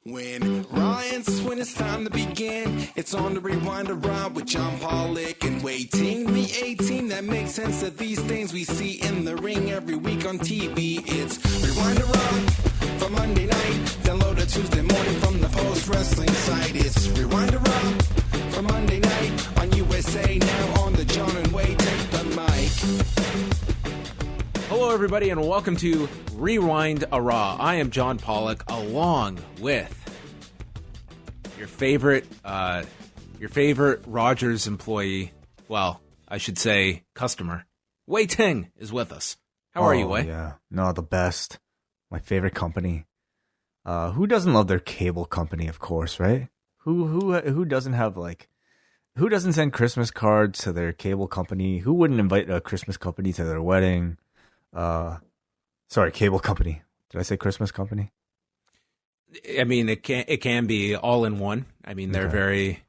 When it's time to begin, it's on the Rewind Around with John Pollock and Wai Ting. The A-Team that makes sense of these things we see in the ring every week on TV. It's Rewind Around for Monday night. Download it Tuesday morning from the Post Wrestling site. It's Rewind Around for Monday night on USA. Now on the John and Wai Take the mic. Hello, everybody, and welcome to Rewind a Raw. I am John Pollock, along with your favorite Rogers employee. Well, I should say customer. Wai Ting is with us. How are you, Wai? Yeah, no, the best. My favorite company. Who doesn't love their cable company? Of course, right? Who doesn't have who doesn't send Christmas cards to their cable company? Who wouldn't invite a Christmas company to their wedding? Sorry, cable company. Did I say Christmas company? I mean, it can be all in one. I mean, they're very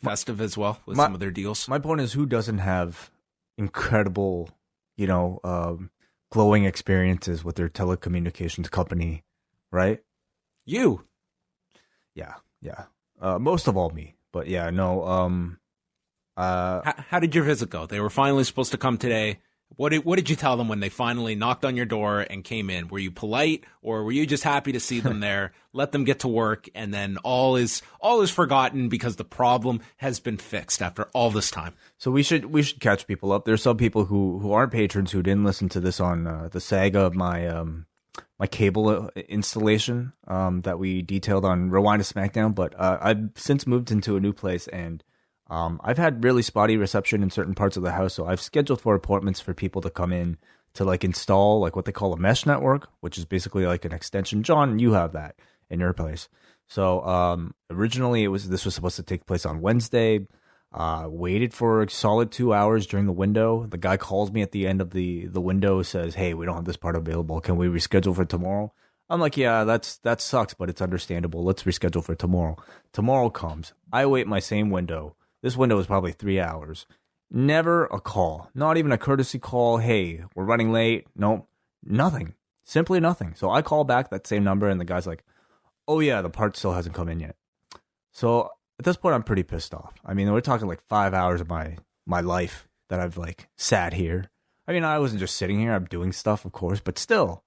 festive as well with some of their deals. My point is, who doesn't have incredible, glowing experiences with their telecommunications company, right? You. Yeah. Most of all me, but yeah, no. How did your visit go? They were finally supposed to come today. What did you tell them when they finally knocked on your door and came in? Were you polite, or were you just happy to see them there, let them get to work, and then all is forgotten because the problem has been fixed after all this time? So we should catch people up. There's some people who aren't patrons who didn't listen to this on the saga of my my cable installation that we detailed on Rewind to SmackDown. But I've since moved into a new place, and I've had really spotty reception in certain parts of the house, so I've scheduled for appointments for people to come in to install what they call a mesh network, which is basically like an extension. John, you have that in your place. So originally this was supposed to take place on Wednesday. Waited for a solid 2 hours during the window. The guy calls me at the end of the window, says, "Hey, we don't have this part available. Can we reschedule for tomorrow?" I'm like, "Yeah, that sucks, but it's understandable. Let's reschedule for tomorrow." Tomorrow comes. I wait my same window. This window was probably 3 hours. Never a call. Not even a courtesy call. "Hey, we're running late." Nope. Nothing. Simply nothing. So I call back that same number, and the guy's like, "Oh yeah, the part still hasn't come in yet." So at this point, I'm pretty pissed off. I mean, we're talking 5 hours of my life that I've sat here. I mean, I wasn't just sitting here. I'm doing stuff, of course, but still.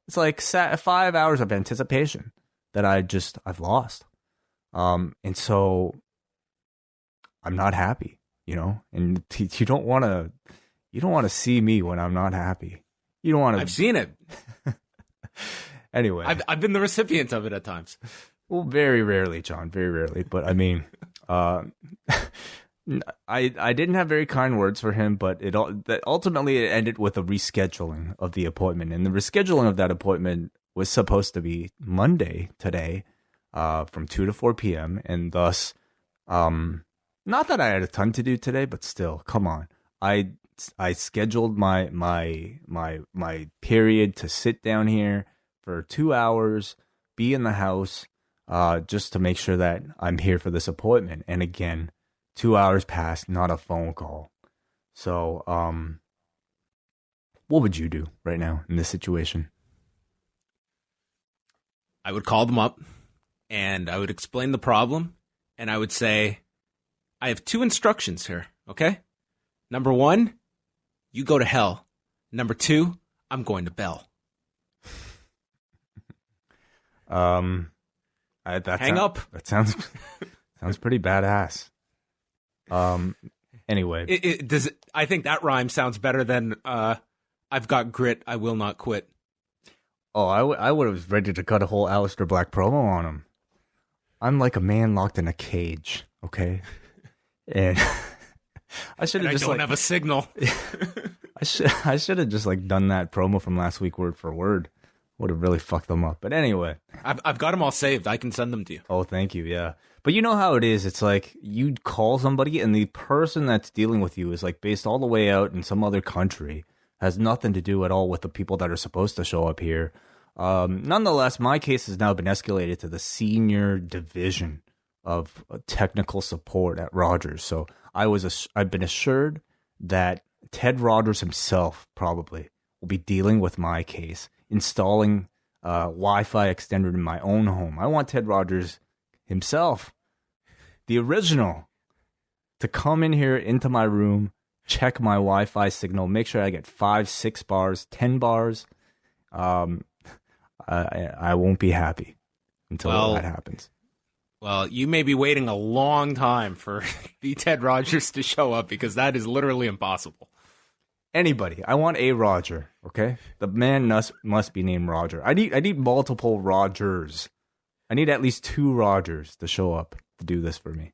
It's 5 hours of anticipation that I've lost. And so I'm not happy, and you don't want to see me when I'm not happy. You don't want to. I've seen it. Anyway, I've been the recipient of it at times. Well, very rarely, John, very rarely. But I mean, I didn't have very kind words for him, but ultimately it ended with a rescheduling of the appointment, and the rescheduling of that appointment was supposed to be Monday today, from 2 to 4 p.m. and thus, not that I had a ton to do today, but still, come on. I scheduled my period to sit down here for 2 hours, be in the house, just to make sure that I'm here for this appointment. And again, 2 hours passed, not a phone call. So, what would you do right now in this situation? I would call them up, and I would explain the problem, and I would say, "I have 2 instructions here, okay? Number 1, you go to hell. Number 2, I'm going to Bell." Hang up. That sounds pretty badass. Anyway, I think that rhyme sounds better than "I've got grit, I will not quit." Oh, I would have ready to cut a whole Aleister Black promo on him. I'm like a man locked in a cage, okay? And I should have just I don't have a signal. I should have just done that promo from last week word for word. Would have really fucked them up. But anyway, I've got them all saved. I can send them to you. Oh, thank you. Yeah, but you know how it is. It's you call somebody, and the person that's dealing with you is based all the way out in some other country. Has nothing to do at all with the people that are supposed to show up here. Nonetheless, my case has now been escalated to the senior division of technical support at Rogers. So I've been assured that Ted Rogers himself probably will be dealing with my case, installing Wi-Fi extender in my own home. I want Ted Rogers himself, the original, to come in here into my room, check my Wi-Fi signal, make sure I get 5, 6 bars, 10 bars. I won't be happy until that happens. Well, you may be waiting a long time for the Ted Rogers to show up, because that is literally impossible. Anybody. I want a Roger, okay? The man must be named Roger. I need multiple Rogers. I need at least 2 Rogers to show up to do this for me.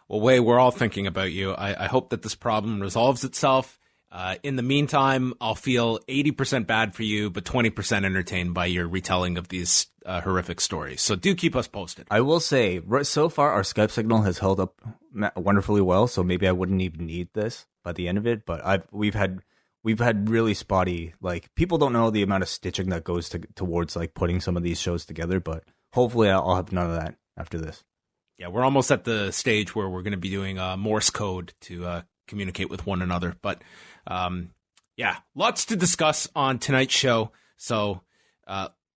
Well, Wai, we're all thinking about you. I hope that this problem resolves itself. In the meantime, I'll feel 80% bad for you, but 20% entertained by your retelling of these horrific stories. So do keep us posted. I will say, so far, our Skype signal has held up wonderfully well, so maybe I wouldn't even need this by the end of it. But we've had really spotty, like, people don't know the amount of stitching that goes towards like putting some of these shows together. But hopefully, I'll have none of that after this. Yeah, we're almost at the stage where we're going to be doing Morse code to communicate with one another. But yeah, lots to discuss on tonight's show. So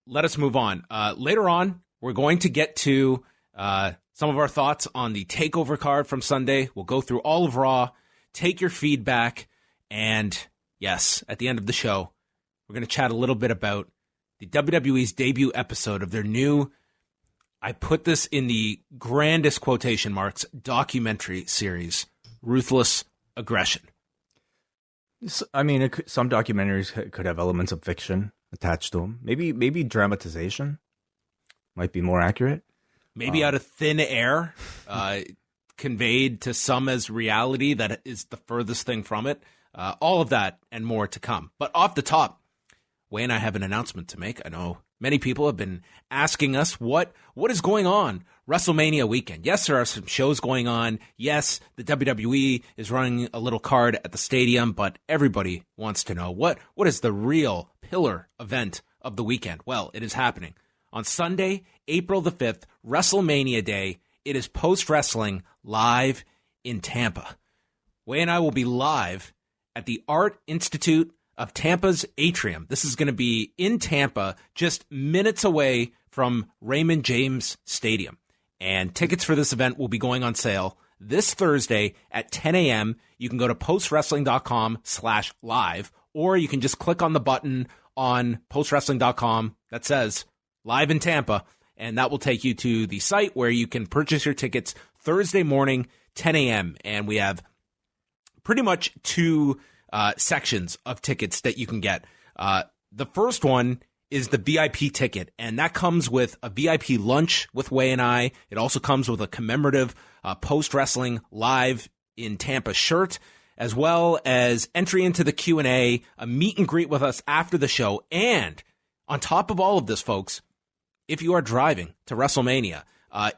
let us move on. Later on, we're going to get to some of our thoughts on the TakeOver card from Sunday. We'll go through all of Raw, take your feedback, and yes, at the end of the show, we're going to chat a little bit about the WWE's debut episode of their new, I put this in the grandest quotation marks, documentary series, Ruthless Aggression. I mean, some documentaries could have elements of fiction attached to them. Maybe dramatization might be more accurate. Maybe out of thin air, conveyed to some as reality that is the furthest thing from it. All of that and more to come. But off the top, Wai and I have an announcement to make. I know many people have been asking us what is going on WrestleMania weekend. Yes, there are some shows going on. Yes, the WWE is running a little card at the stadium, but everybody wants to know what is the real pillar event of the weekend. Well, it is happening on Sunday, April the 5th, WrestleMania Day. It is post-wrestling live in Tampa. Wai and I will be live at the Art Institute of Tampa's Atrium. This is going to be in Tampa, just minutes away from Raymond James Stadium. And tickets for this event will be going on sale this Thursday at 10 a.m. You can go to postwrestling.com/live, or you can just click on the button on postwrestling.com that says Live in Tampa, and that will take you to the site where you can purchase your tickets Thursday morning, 10 a.m. And we have pretty much 2 sections of tickets that you can get. The first one is the VIP ticket, and that comes with a VIP lunch with Wai and I. It also comes with a commemorative post-wrestling live in Tampa shirt, as well as entry into the Q&A, a meet and greet with us after the show. And on top of all of this, folks, if you are driving to WrestleMania,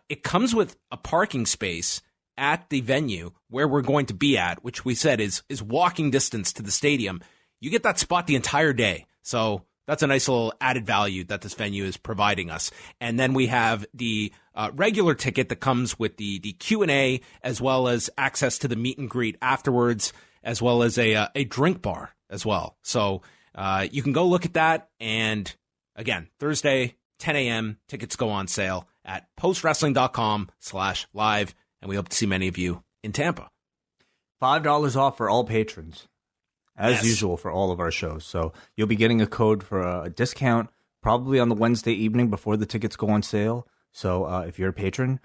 it comes with a parking space at the venue where we're going to be at, which we said is walking distance to the stadium. You get that spot the entire day. So that's a nice little added value that this venue is providing us. And then we have the regular ticket that comes with the Q&A, as well as access to the meet and greet afterwards, as well as a drink bar as well. So you can go look at that. And again, Thursday, 10 a.m., tickets go on sale at postwrestling.com/live. And we hope to see many of you in Tampa. $5 off for all patrons, as usual for all of our shows. So you'll be getting a code for a discount probably on the Wednesday evening before the tickets go on sale. So if you're a patron,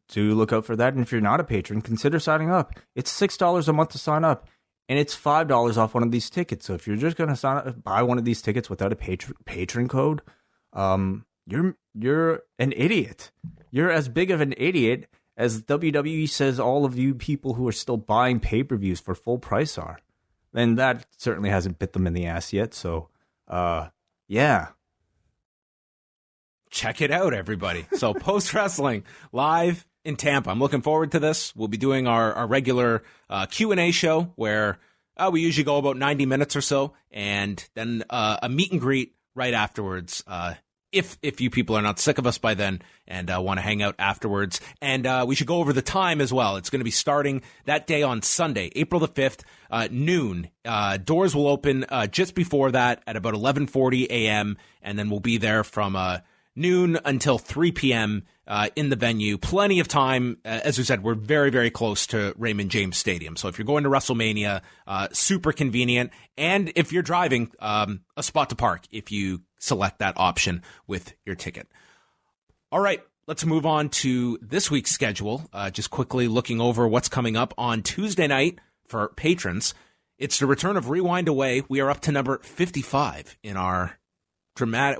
do look out for that. And if you're not a patron, consider signing up. It's $6 a month to sign up, and it's $5 off one of these tickets. So if you're just going to buy one of these tickets without a patron code, you're an idiot. You're as big of an idiot as WWE says all of you people who are still buying pay-per-views for full price are. And that certainly hasn't bit them in the ass yet. So, yeah. Check it out, everybody. So post-wrestling live in Tampa. I'm looking forward to this. We'll be doing our regular Q&A show where we usually go about 90 minutes or so. And then a meet and greet right afterwards if you people are not sick of us by then and want to hang out afterwards. And we should go over the time as well. It's going to be starting that day on Sunday, April the 5th, noon. Doors will open just before that at about 11:40 a.m., and then we'll be there from noon until 3 p.m. In the venue. Plenty of time. As we said, we're very, very close to Raymond James Stadium. So if you're going to WrestleMania, super convenient. And if you're driving, a spot to park if you select that option with your ticket. All right, let's move on to this week's schedule. Just quickly looking over what's coming up on Tuesday night for patrons. It's the return of Rewind Away. We are up to number 55 in our dramatic...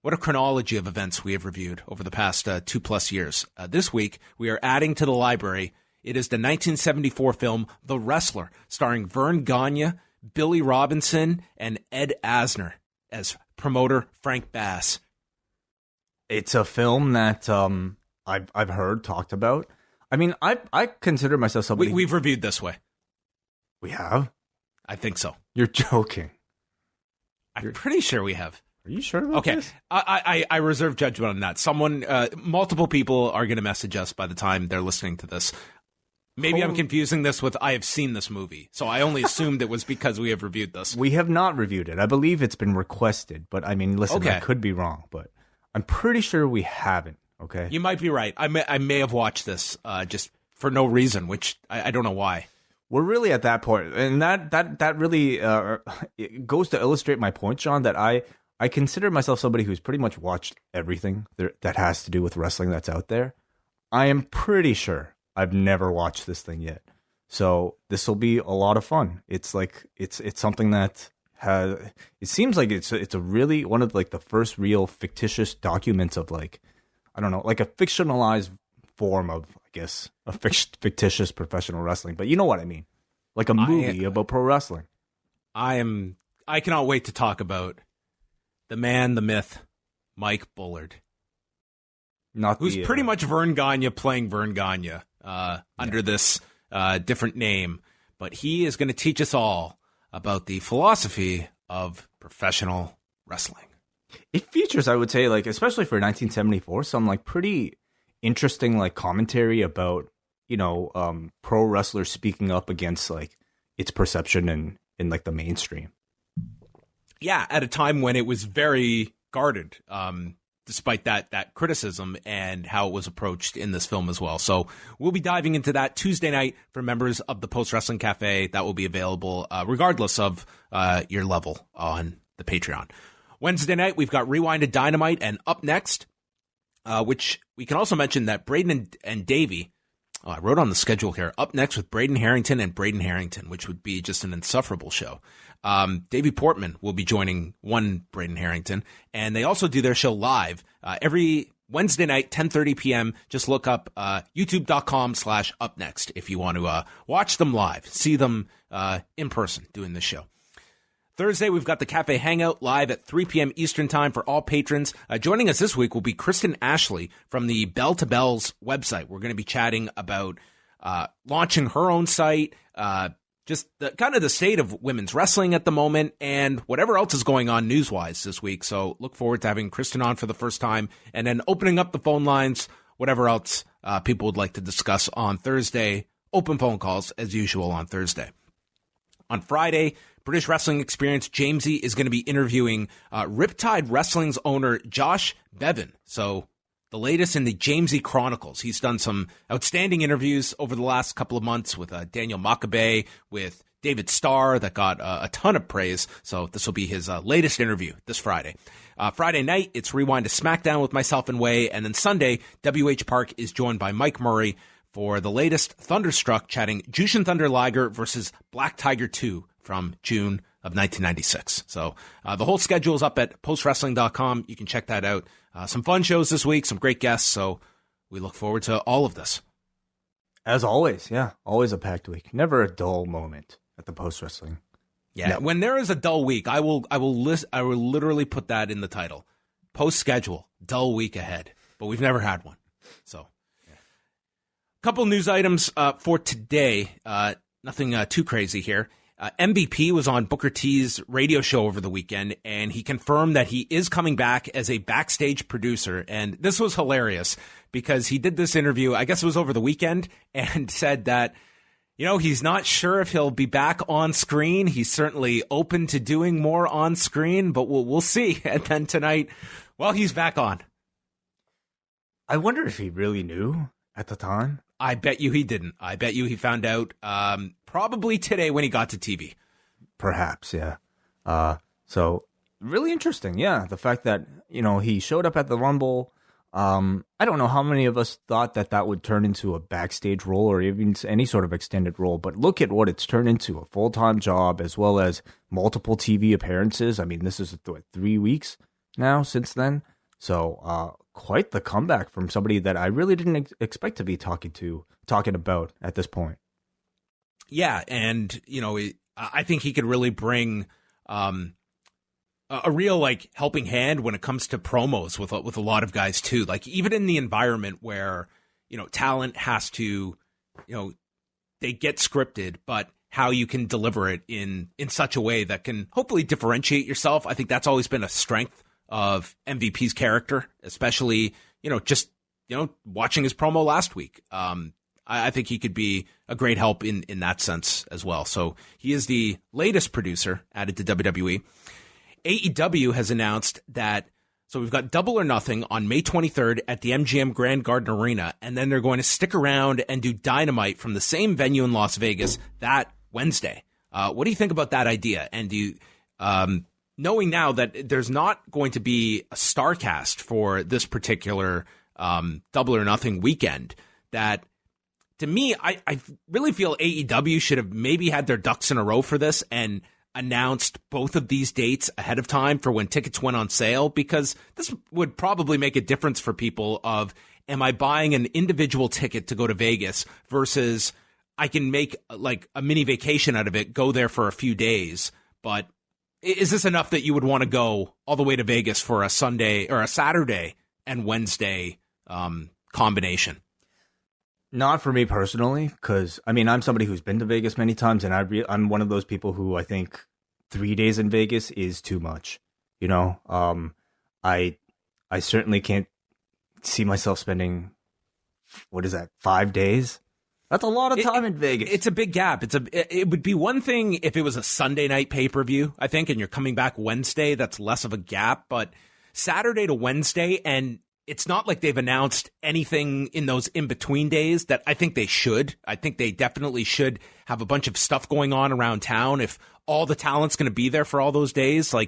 What a chronology of events we have reviewed over the past 2+ years. This week, we are adding to the library. It is the 1974 film The Wrestler, starring Vern Gagne, Billy Robinson, and Ed Asner as promoter Frank Bass. It's a film that I've heard talked about. I mean, I consider myself somebody... We've reviewed this way. We have? I think so. You're joking. I'm pretty sure we have. Are you sure about this? I reserve judgment on that. Multiple people are going to message us by the time they're listening to this. Maybe I'm confusing this with I have seen this movie. So I only assumed it was because we have reviewed this. We have not reviewed it. I believe it's been requested. But I mean, listen, I could be wrong. But I'm pretty sure we haven't. Okay. You might be right. I may have watched this just for no reason, which I don't know why. We're really at that point. And that really it goes to illustrate my point, John, that I consider myself somebody who's pretty much watched everything that has to do with wrestling that's out there. I am pretty sure I've never watched this thing yet. So this will be a lot of fun. It's like it's something that it seems like it's a really one of like the first real fictitious documents of like, I don't know, like a fictionalized form of, I guess, a fictitious professional wrestling. But you know what I mean? Like a movie about pro wrestling. I cannot wait to talk about the man, the myth, Mike Bullard. Who's pretty much Vern Gagne playing Vern Gagne under this different name. But he is going to teach us all about the philosophy of professional wrestling. It features, I would say, like especially for 1974, some like pretty interesting like commentary about, you know, pro wrestlers speaking up against like its perception in like the mainstream. Yeah, at a time when it was very guarded, despite that criticism and how it was approached in this film as well. So we'll be diving into that Tuesday night for members of the Post Wrestling Cafe. That will be available regardless of your level on the Patreon. Wednesday night, we've got Rewind to Dynamite, and up next, which we can also mention that Braden and Davey, I wrote on the schedule here, up next with Braden Harrington and Braden Harrington, which would be just an insufferable show. Davey Portman will be joining one Braden Harrington, and they also do their show live every Wednesday night, 10:30 p.m. Just look up youtube.com/upnext if you want to watch them live, see them in person doing this show. Thursday, we've got the Café Hangout live at 3 p.m. Eastern Time for all patrons. Joining us this week will be Kristen Ashley from the Bell to Bells website. We're going to be chatting about launching her own site, just kind of the state of women's wrestling at the moment, and whatever else is going on news-wise this week. So look forward to having Kristen on for the first time, and then opening up the phone lines, whatever else people would like to discuss on Thursday. Open phone calls, as usual, on Thursday. On Friday, British Wrestling Experience Jamesy is going to be interviewing Riptide Wrestling's owner, Josh Bevan. So the latest in the Jamesy Chronicles. He's done some outstanding interviews over the last couple of months with Daniel Makabe, with David Starr, that got a ton of praise. So this will be his latest interview this Friday. Friday night, it's Rewind to SmackDown with myself and Way. And then Sunday, WH Park is joined by Mike Murray for the latest Thunderstruck, chatting Jushin Thunder Liger versus Black Tiger 2 from June of 1996. So the whole schedule is up at postwrestling.com. You can check that out. Some fun shows this week, some great guests. So we look forward to all of this. As always, yeah. Always a packed week. Never a dull moment at the Post Wrestling. Yeah. No. When there is a dull week, I will literally put that in the title. Post schedule, dull week ahead. But we've never had one. So couple news items for today. Nothing too crazy here. MVP was on Booker T's radio show over the weekend, and he confirmed that he is coming back as a backstage producer. And this was hilarious because he did this interview, I guess it was over the weekend, and said that, he's not sure if he'll be back on screen. He's certainly open to doing more on screen, but we'll see. And then tonight, well, he's back on. I wonder if he really knew at the time. I bet you he didn't. I bet you he found out probably today when he got to TV. Perhaps, yeah. So really interesting, yeah. The fact that, he showed up at the Rumble. I don't know how many of us thought that would turn into a backstage role or even any sort of extended role, but look at what it's turned into, a full-time job as well as multiple TV appearances. I mean, this is 3 weeks now since then. So quite the comeback from somebody that I really didn't expect to be talking about at this point. Yeah, and I think he could really bring a real helping hand when it comes to promos with a lot of guys too. Like even in the environment where talent has to they get scripted, but how you can deliver it in such a way that can hopefully differentiate yourself. I think that's always been a strength of MVP's character, especially, watching his promo last week. I think he could be a great help in that sense as well. So he is the latest producer added to WWE. AEW has announced that, so we've got Double or Nothing on May 23rd at the MGM Grand Garden Arena, and then they're going to stick around and do Dynamite from the same venue in Las Vegas that Wednesday. What do you think about that idea? And do you... knowing now that there's not going to be a star cast for this particular Double or Nothing weekend, that to me, I really feel AEW should have maybe had their ducks in a row for this and announced both of these dates ahead of time for when tickets went on sale, because this would probably make a difference for people of, am I buying an individual ticket to go to Vegas versus I can make a mini vacation out of it, go there for a few days, but is this enough that you would want to go all the way to Vegas for a Sunday or a Saturday and Wednesday combination? Not for me personally, because I'm somebody who's been to Vegas many times, and I'm one of those people who I think 3 days in Vegas is too much. I certainly can't see myself spending 5 days. That's a lot of time in Vegas. It's a big gap. It would be one thing if it was a Sunday night pay-per-view, I think, and you're coming back Wednesday. That's less of a gap. But Saturday to Wednesday, and it's not like they've announced anything in those in-between days that I think they should. I think they definitely should have a bunch of stuff going on around town if all the talent's going to be there for all those days. I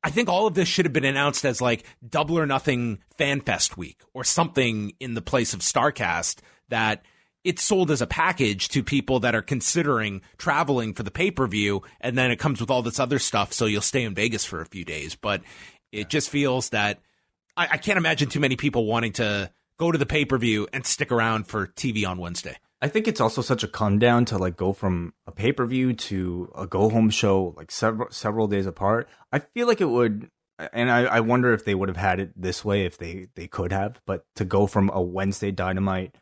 think all of this should have been announced as Double or Nothing Fan Fest week or something in the place of StarCast, that it's sold as a package to people that are considering traveling for the pay-per-view, and then it comes with all this other stuff, so you'll stay in Vegas for a few days. But it just feels that I can't imagine too many people wanting to go to the pay-per-view and stick around for TV on Wednesday. I think it's also such a come down to go from a pay-per-view to a go-home show several days apart. I feel like it would, and I wonder if they would have had it this way if they could have, but to go from a Wednesday Dynamite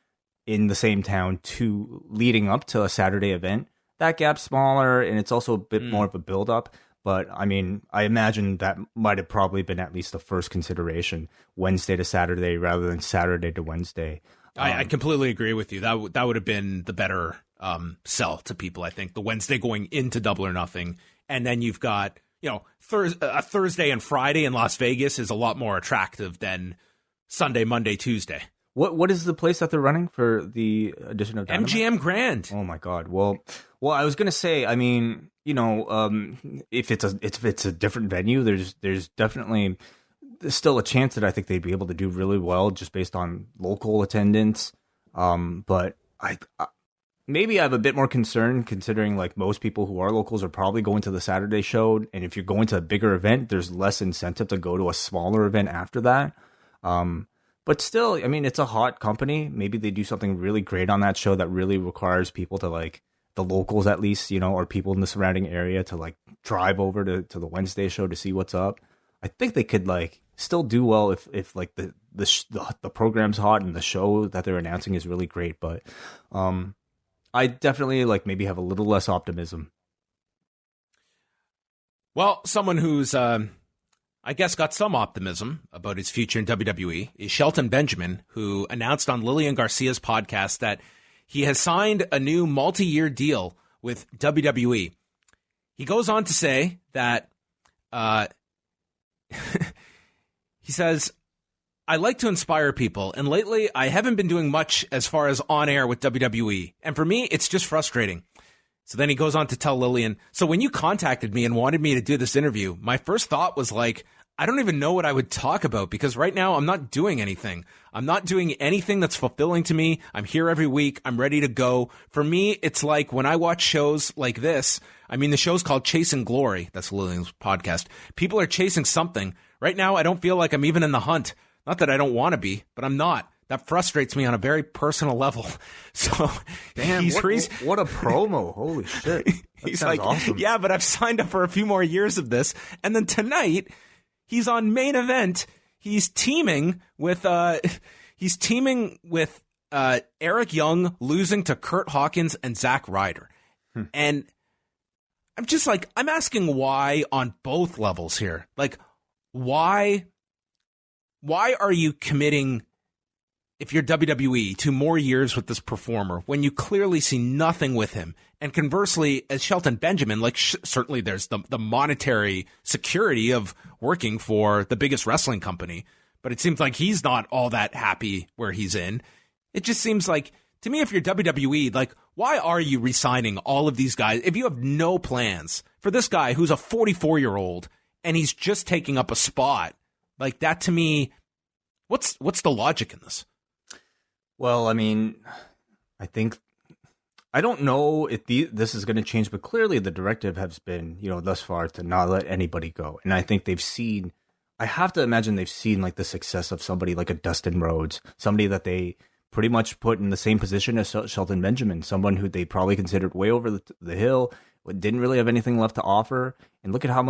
in the same town to leading up to a Saturday event, that gap's smaller, and it's also a bit more of a build-up. But, I imagine that might have probably been at least the first consideration, Wednesday to Saturday rather than Saturday to Wednesday. I completely agree with you. That would have been the better sell to people, I think. The Wednesday going into Double or Nothing, and then you've got, a Thursday and Friday in Las Vegas is a lot more attractive than Sunday, Monday, Tuesday. What is the place that they're running for the edition of Dynamite? MGM Grand. Oh my God. Well, I was gonna say, if it's a different venue, there's definitely still a chance that I think they'd be able to do really well just based on local attendance. But I maybe I have a bit more concern considering most people who are locals are probably going to the Saturday show, and if you're going to a bigger event, there's less incentive to go to a smaller event after that. But still, it's a hot company. Maybe they do something really great on that show that really requires people to the locals at least, or people in the surrounding area to drive over to the Wednesday show to see what's up. I think they could still do well if the program's hot and the show that they're announcing is really great. But I definitely maybe have a little less optimism Well, someone who's, I guess, got some optimism about his future in WWE is Shelton Benjamin, who announced on Lillian Garcia's podcast that he has signed a new multi-year deal with WWE. He goes on to say that he says, I like to inspire people, and lately I haven't been doing much as far as on air with WWE. And for me, it's just frustrating. So then he goes on to tell Lillian, so when you contacted me and wanted me to do this interview, my first thought was like, I don't even know what I would talk about because right now I'm not doing anything. I'm not doing anything that's fulfilling to me. I'm here every week. I'm ready to go. For me, it's like when I watch shows like this, I mean, the show's called Chasing Glory. That's Lillian's podcast. People are chasing something. Right now, I don't feel like I'm even in the hunt. Not that I don't want to be, but I'm not. That frustrates me on a very personal level. So, damn, what a promo. Holy shit. He's like, awesome. Yeah, but I've signed up for a few more years of this. And then tonight, he's on Main Event. He's teaming with Eric Young losing to Kurt Hawkins and Zack Ryder. And I'm just like, I'm asking why on both levels here. Like, why are you committing, if you're WWE, to more years with this performer when you clearly see nothing with him? And conversely, as Shelton Benjamin, like certainly there's the monetary security of working for the biggest wrestling company, but it seems like he's not all that happy where he's in. It just seems like, to me, if you're WWE, like, why are you re-signing all of these guys if you have no plans for this guy who's a 44-year-old and he's just taking up a spot? Like, that to me, what's the logic in this? Well, I mean, I don't know if this is going to change, but clearly the directive has been, thus far to not let anybody go. And I think I have to imagine they've seen like the success of somebody like a Dustin Rhodes, somebody that they pretty much put in the same position as Shelton Benjamin, someone who they probably considered way over the hill, didn't really have anything left to offer. And look at how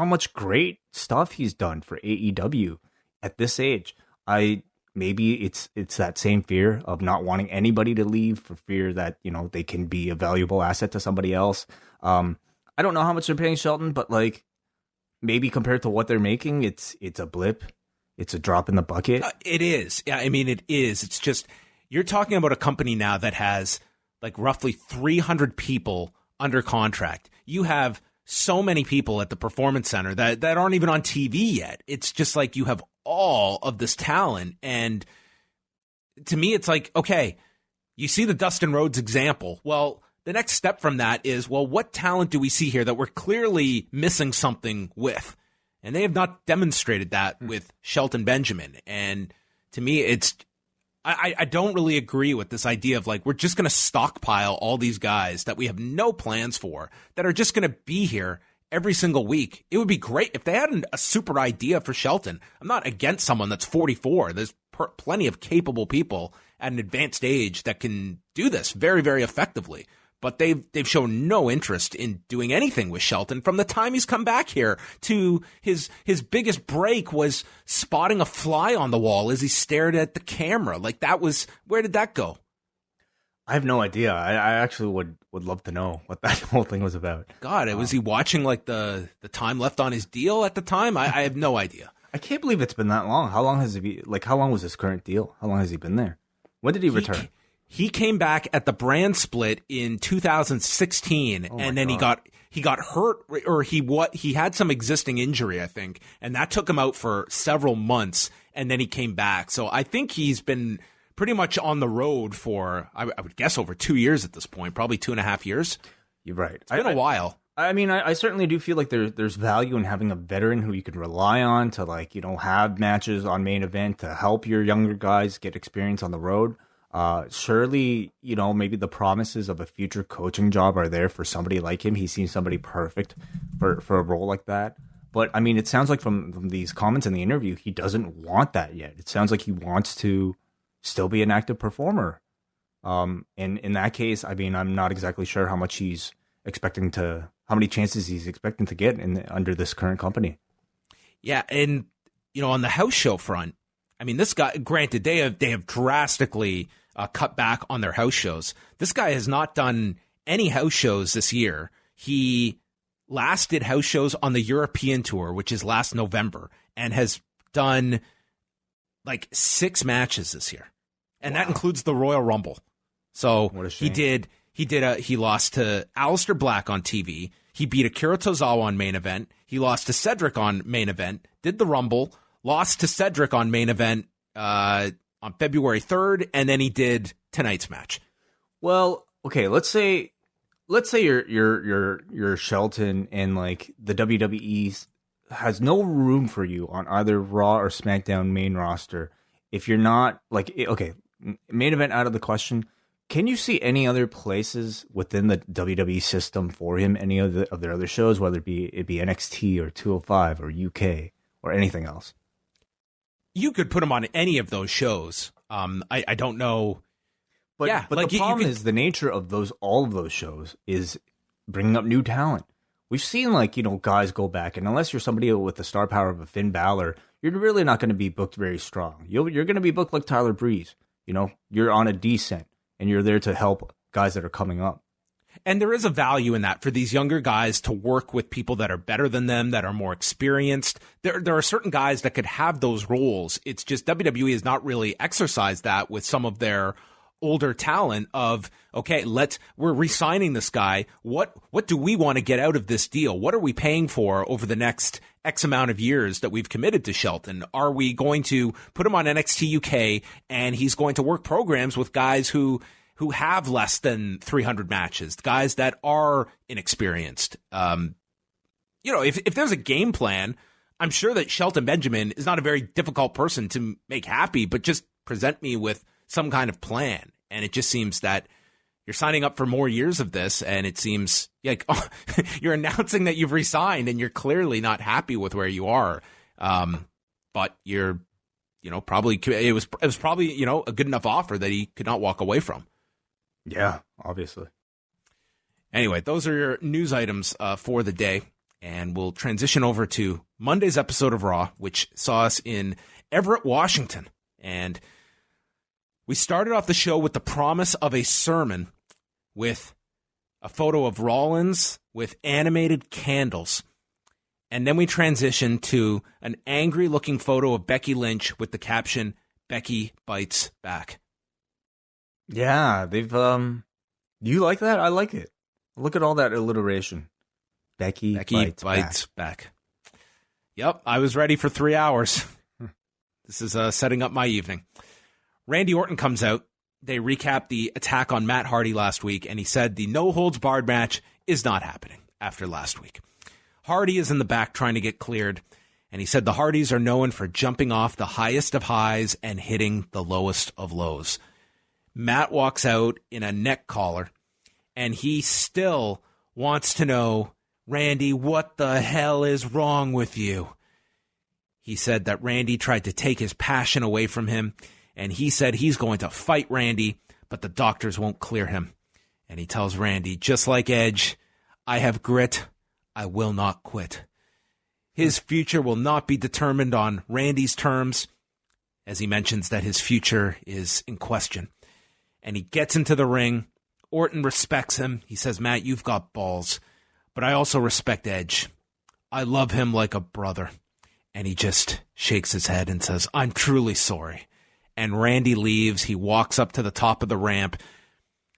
much great stuff he's done for AEW at this age. Maybe it's that same fear of not wanting anybody to leave for fear that, they can be a valuable asset to somebody else. I don't know how much they're paying Shelton, but like maybe compared to what they're making, it's a blip. It's a drop in the bucket. It is. Yeah, I mean, it is. It's just, you're talking about a company now that has like roughly 300 people under contract. You have so many people at the Performance Center that aren't even on TV yet. It's just like you have all of this talent. And to me, it's like, okay, you see the Dustin Rhodes example. Well, the next step from that is, well, what talent do we see here that we're clearly missing something with? And they have not demonstrated that with Shelton Benjamin. And to me, I don't really agree with this idea of like, we're just going to stockpile all these guys that we have no plans for, that are just going to be here every single week. It would be great if they had a super idea for Shelton. I'm not against someone that's 44. There's plenty of capable people at an advanced age that can do this very, very effectively. But they've shown no interest in doing anything with Shelton from the time he's come back here to his biggest break was spotting a fly on the wall as he stared at the camera. Like, that was, where did that go? I have no idea. I actually would love to know what that whole thing was about. God, was he watching like the time left on his deal at the time? I have no idea. I can't believe it's been that long. How long has he been, like, how long was his current deal? How long has he been there? When did he return? He came back at the brand split in 2016, and then God. he got hurt, or he had some existing injury, I think, and that took him out for several months, and then he came back. So I think he's been pretty much on the road for, I would guess, over 2 years at this point, probably 2.5 years. You're right. It's been a while. I mean, I certainly do feel like there's value in having a veteran who you can rely on to, like, have matches on Main Event to help your younger guys get experience on the road. Surely, maybe the promises of a future coaching job are there for somebody like him. He seems somebody perfect for a role like that. But I mean, it sounds like from these comments in the interview, he doesn't want that yet. It sounds like he wants to still be an active performer. And in that case, I mean, I'm not exactly sure how many chances he's expecting to get under this current company. Yeah. And, on the house show front, I mean, this guy, granted, they have drastically cut back on their house shows. This guy has not done any house shows this year. He last did house shows on the European tour, which is last November, and has done like 6 matches this year. And that includes the Royal Rumble. So he lost to Aleister Black on TV. He beat Akira Tozawa on main event. He lost to Cedric on main event, did the Rumble, lost to Cedric on main event on February 3rd, and then he did tonight's match. Well, okay, let's say you're Shelton, and like the WWE has no room for you on either Raw or SmackDown main roster. If you're not like, okay, main event out of the question. Can you see any other places within the WWE system for him? Any of their other shows, whether it be NXT or 205 or UK or anything else? You could put him on any of those shows. I don't know. But like the problem is the nature of all of those shows is bringing up new talent. We've seen guys go back, and unless you're somebody with the star power of a Finn Balor, you're really not going to be booked very strong. You're going to be booked like Tyler Breeze. You're on a descent, and you're there to help guys that are coming up. And there is a value in that for these younger guys to work with people that are better than them, that are more experienced. There are certain guys that could have those roles. It's just WWE has not really exercised that with some of their older talent of, okay, we're re-signing this guy. What do we want to get out of this deal? What are we paying for over the next X amount of years that we've committed to Shelton? Are we going to put him on NXT UK and he's going to work programs with guys who have less than 300 matches, guys that are inexperienced? If there's a game plan, I'm sure that Shelton Benjamin is not a very difficult person to make happy, but just present me with some kind of plan. And it just seems that you're signing up for more years of this, and it seems like you're announcing that you've resigned, and you're clearly not happy with where you are. But you're, probably it was probably a good enough offer that he could not walk away from. Yeah, obviously. Anyway, those are your news items for the day, and we'll transition over to Monday's episode of Raw, which saw us in Everett, Washington, and we started off the show with the promise of a sermon with a photo of Rollins with animated candles. And then we transitioned to an angry-looking photo of Becky Lynch with the caption, "Becky bites back." Yeah, they've, do you like that? I like it. Look at all that alliteration. Becky bites back. Yep, I was ready for 3 hours. This is setting up my evening. Randy Orton comes out. They recap the attack on Matt Hardy last week, and he said the no-holds-barred match is not happening after last week. Hardy is in the back trying to get cleared, and he said the Hardys are known for jumping off the highest of highs and hitting the lowest of lows. Matt walks out in a neck collar, and he still wants to know, Randy, what the hell is wrong with you? He said that Randy tried to take his passion away from him, and he said he's going to fight Randy, but the doctors won't clear him. And he tells Randy, just like Edge, I have grit, I will not quit. His future will not be determined on Randy's terms, as he mentions that his future is in question. And he gets into the ring. Orton respects him. He says, Matt, you've got balls, but I also respect Edge. I love him like a brother. And he just shakes his head and says, I'm truly sorry. And Randy leaves. He walks up to the top of the ramp,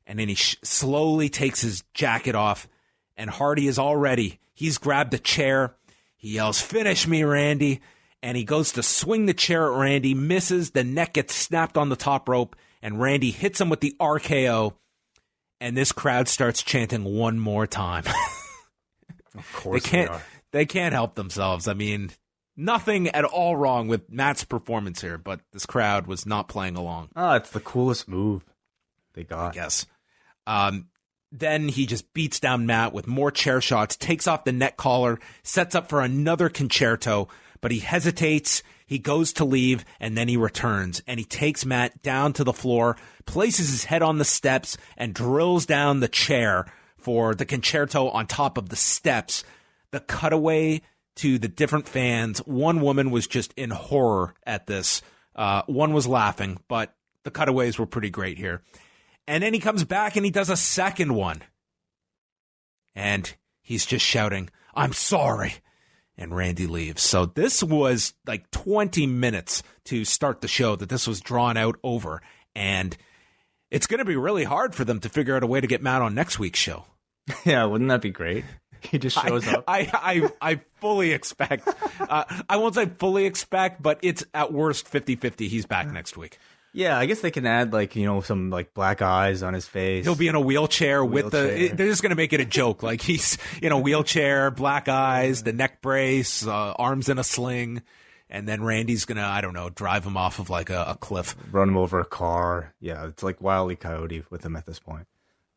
and then he slowly takes his jacket off, and Hardy is all ready. He's grabbed a chair. He yells, finish me, Randy. And he goes to swing the chair at Randy, misses, the neck gets snapped on the top rope, and Randy hits him with the RKO, and this crowd starts chanting one more time. Of course they can't help themselves. I mean, nothing at all wrong with Matt's performance here, but this crowd was not playing along. Oh, it's the coolest move they got. I guess. Then he just beats down Matt with more chair shots, takes off the neck collar, sets up for another concerto, but he hesitates, he goes to leave, and then he returns, and he takes Matt down to the floor, places his head on the steps, and drills down the chair for the concerto on top of the steps. The cutaway to the different fans, one woman was just in horror at this. One was laughing, but the cutaways were pretty great here. And then he comes back and he does a second one. And he's just shouting, I'm sorry. And Randy leaves. So this was like 20 minutes to start the show that this was drawn out over. And it's going to be really hard for them to figure out a way to get Matt on next week's show. Yeah, wouldn't that be great? He just shows up. I fully expect, I won't say fully expect, but it's at worst 50-50 he's back next week. Yeah, I guess they can add some black eyes on his face. He'll be in a wheelchair with they're just going to make it a joke. Like he's in a wheelchair, black eyes, the neck brace, arms in a sling. And then Randy's going to, I don't know, drive him off of like a cliff. Run him over a car. Yeah, it's like Wile E. Coyote with him at this point.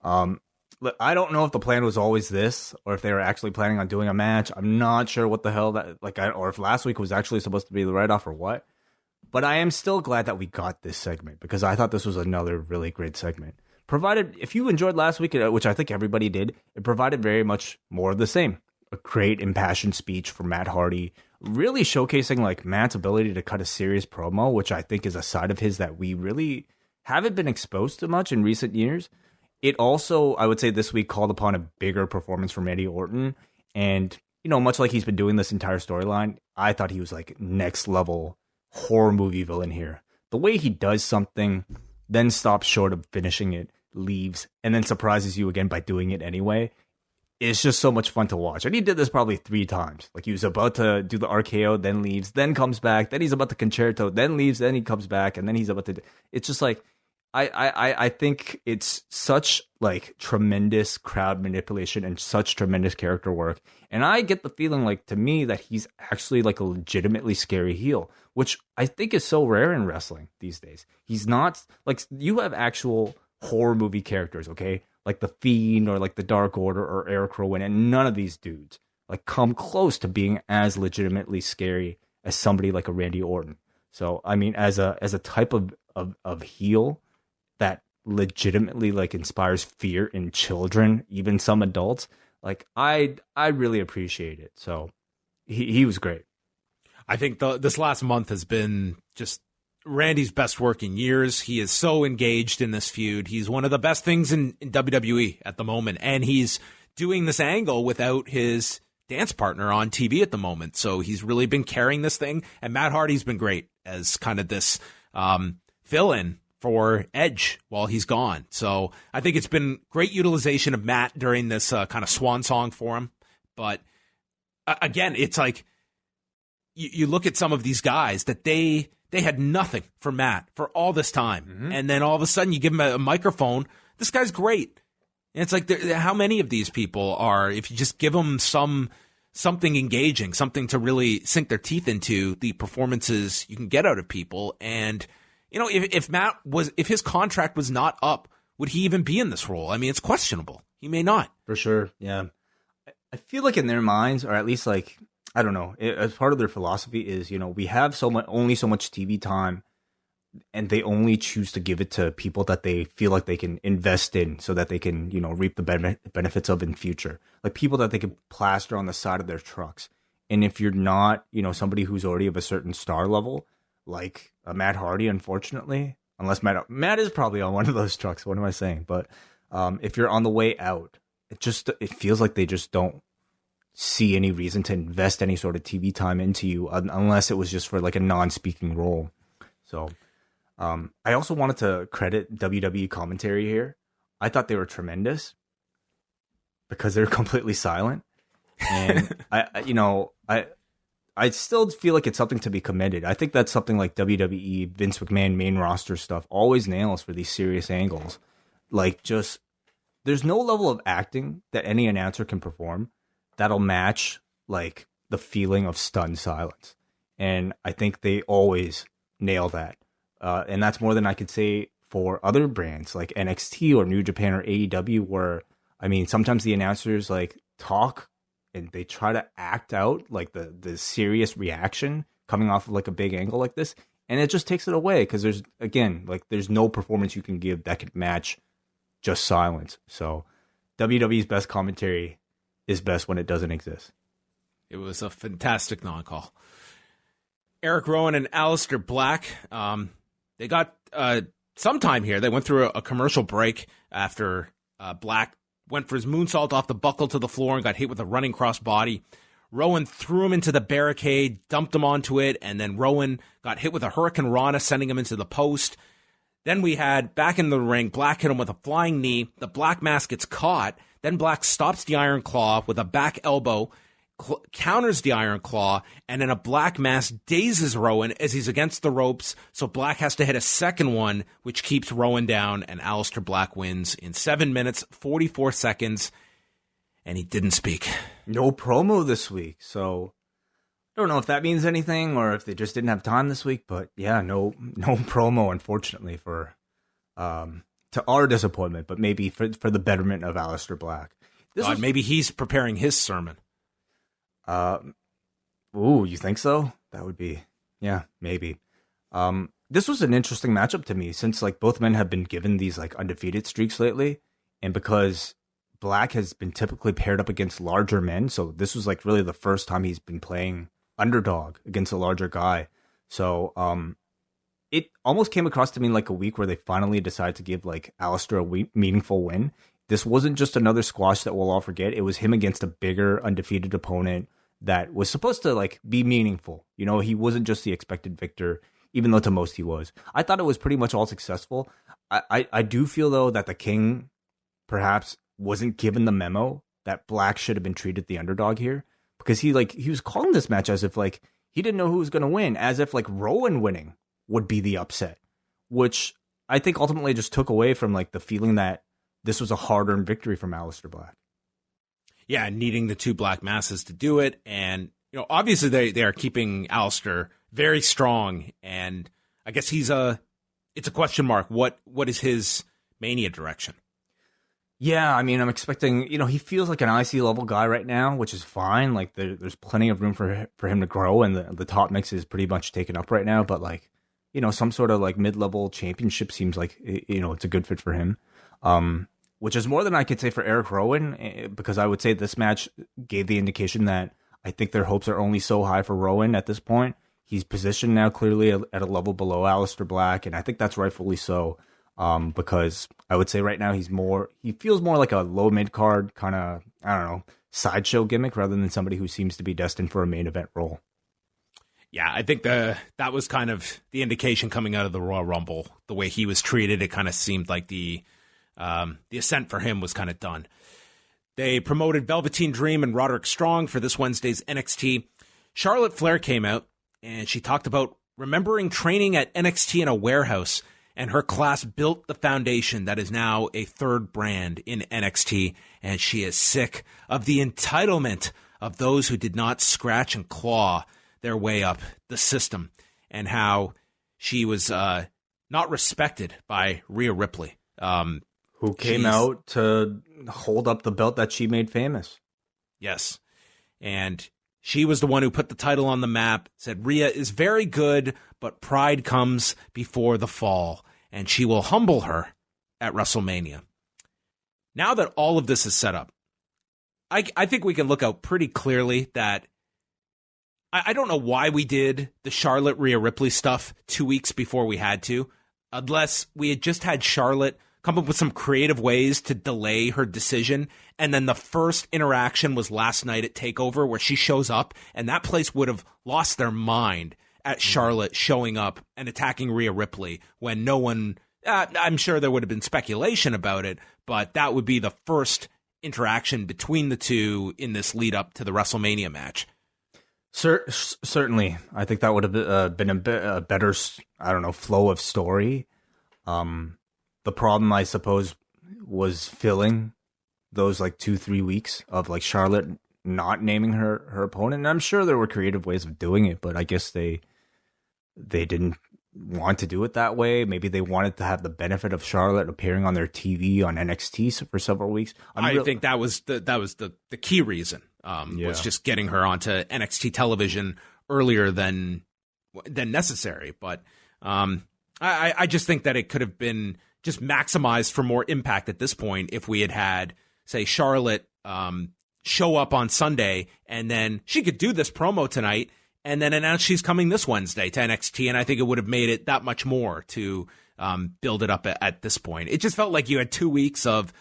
I don't know if the plan was always this or if they were actually planning on doing a match. I'm not sure what the hell or if last week was actually supposed to be the write-off or what. But I am still glad that we got this segment because I thought this was another really great segment. Provided, if you enjoyed last week, which I think everybody did, it provided very much more of the same. A great impassioned speech from Matt Hardy, really showcasing Matt's ability to cut a serious promo, which I think is a side of his that we really haven't been exposed to much in recent years. It also, I would say this week, called upon a bigger performance from Randy Orton. And, much like he's been doing this entire storyline, I thought he was next level horror movie villain here. The way he does something, then stops short of finishing it, leaves, and then surprises you again by doing it anyway. It's just so much fun to watch. And he did this probably 3 times. He was about to do the RKO, then leaves, then comes back, then he's about to concerto, then leaves, then he comes back, and then he's about to... It's just I think it's such tremendous crowd manipulation and such tremendous character work. And I get the feeling to me that he's actually a legitimately scary heel, which I think is so rare in wrestling these days. He's not you have actual horror movie characters, okay? Like the Fiend or the Dark Order or Eric Rowan, and none of these dudes come close to being as legitimately scary as somebody like a Randy Orton. So I mean, as a type of heel that legitimately inspires fear in children, even some adults, I really appreciate it. So he was great. I think this last month has been just Randy's best work in years. He is so engaged in this feud. He's one of the best things in WWE at the moment, and he's doing this angle without his dance partner on TV at the moment. So he's really been carrying this thing, and Matt Hardy's been great as kind of this fill-in for Edge while he's gone. So I think it's been great utilization of Matt during this kind of swan song for him. But again, it's you look at some of these guys that they had nothing for Matt for all this time. Mm-hmm. And then all of a sudden you give him a microphone. This guy's great. And it's how many of these people are, if you just give them something engaging, something to really sink their teeth into, the performances you can get out of people. And if his contract was not up, would he even be in this role? I mean, it's questionable. He may not. For sure, yeah. I feel in their minds, or at least I don't know, as part of their philosophy is, we have only so much TV time, and they only choose to give it to people that they feel like they can invest in so that they can, reap the benefits of in future. People that they can plaster on the side of their trucks. And if you're not, somebody who's already of a certain star level, like a Matt Hardy, unfortunately, unless Matt is probably on one of those trucks. What am I saying? But if you're on the way out, it feels like they just don't see any reason to invest any sort of TV time into you unless it was just for a non-speaking role. So I also wanted to credit WWE commentary here. I thought they were tremendous because they're completely silent. And I still feel like it's something to be commended. I think that's something WWE, Vince McMahon main roster stuff always nails for these serious angles. There's no level of acting that any announcer can perform that'll match the feeling of stunned silence. And I think they always nail that. And that's more than I could say for other brands like NXT or New Japan or AEW, where, I mean, sometimes the announcers talk and they try to act out the serious reaction coming off of a big angle like this. And it just takes it away because there's no performance you can give that could match just silence. So WWE's best commentary is best when it doesn't exist. It was a fantastic non-call. Eric Rowan and Aleister Black, they got some time here. They went through a commercial break after Black went for his moonsault off the buckle to the floor and got hit with a running cross body. Rowan threw him into the barricade, dumped him onto it, and then Rowan got hit with a Hurricane Rana, sending him into the post. Then we had, back in the ring, Black hit him with a flying knee. The Black Mass gets caught. Then Black stops the Iron Claw with a back elbow, counters the Iron Claw, and then a Black Mass dazes Rowan as he's against the ropes. So Black has to hit a second one, which keeps Rowan down, and Aleister Black wins in 7 minutes, 44 seconds. And he didn't speak. No promo this week, so I don't know if that means anything or if they just didn't have time this week. But yeah, no promo, unfortunately, for to our disappointment, but maybe for the betterment of Aleister Black. Maybe he's preparing his sermon. You think so? That would be, yeah, maybe. This was an interesting matchup to me since like both men have been given these like undefeated streaks lately, and because Black has been typically paired up against larger men, so this was like really the first time he's been playing underdog against a larger guy. So it almost came across to me like a week where they finally decided to give like Aleister a meaningful win. This wasn't just another squash that we'll all forget. It was him against a bigger undefeated opponent that was supposed to like be meaningful. You know, he wasn't just the expected victor, even though to most he was. I thought it was pretty much all successful. I do feel though that the King perhaps wasn't given the memo that Black should have been treated the underdog here, because he was calling this match as if like he didn't know who was going to win, as if like Rowan winning would be the upset, which I think ultimately just took away from like the feeling that this was a hard-earned victory from Aleister Black. Yeah, needing the two Black Masses to do it, and you know, obviously they are keeping Aleister very strong, and I guess it's a question mark. What is his Mania direction? Yeah, I mean, I'm expecting, you know, he feels like an IC level guy right now, which is fine. Like there's plenty of room for him to grow, and the top mix is pretty much taken up right now. But like, you know, some sort of like mid-level championship seems like, you know, it's a good fit for him. Which is more than I could say for Eric Rowan, because I would say this match gave the indication that I think their hopes are only so high for Rowan at this point. He's positioned now clearly at a level below Aleister Black, and I think that's rightfully so. Because I would say right now he feels more like a low mid card kind of, I don't know, sideshow gimmick rather than somebody who seems to be destined for a main event role. Yeah, I think that was kind of the indication coming out of the Royal Rumble. The way he was treated, it kind of seemed like the ascent for him was kind of done. They promoted Velveteen Dream and Roderick Strong for this Wednesday's NXT. Charlotte Flair came out and she talked about remembering training at NXT in a warehouse, and her class built the foundation that is now a third brand in NXT, and she is sick of the entitlement of those who did not scratch and claw their way up the system, and how she was not respected by Rhea Ripley. Who came out to hold up the belt that she made famous. Yes, and she was the one who put the title on the map, said Rhea is very good, but pride comes before the fall, and she will humble her at WrestleMania. Now that all of this is set up, I think we can look out pretty clearly that I don't know why we did the Charlotte Rhea Ripley stuff 2 weeks before we had to, unless we had just had Charlotte come up with some creative ways to delay her decision. And then the first interaction was last night at TakeOver, where she shows up, and that place would have lost their mind at Charlotte showing up and attacking Rhea Ripley when no one, I'm sure there would have been speculation about it, but that would be the first interaction between the two in this lead up to the WrestleMania match. Certainly. I think that would have been a better, I don't know, flow of story. The problem, I suppose, was filling those like 2-3 weeks of like Charlotte not naming her opponent. And I'm sure there were creative ways of doing it, but I guess they didn't want to do it that way. Maybe they wanted to have the benefit of Charlotte appearing on their TV on NXT for several weeks. I think that was the key reason. Was just getting her onto NXT television earlier than necessary. But I just think that it could have been just maximized for more impact at this point if we had, say, Charlotte show up on Sunday, and then she could do this promo tonight and then announce she's coming this Wednesday to NXT, and I think it would have made it that much more to build it up at this point. It just felt like you had 2 weeks of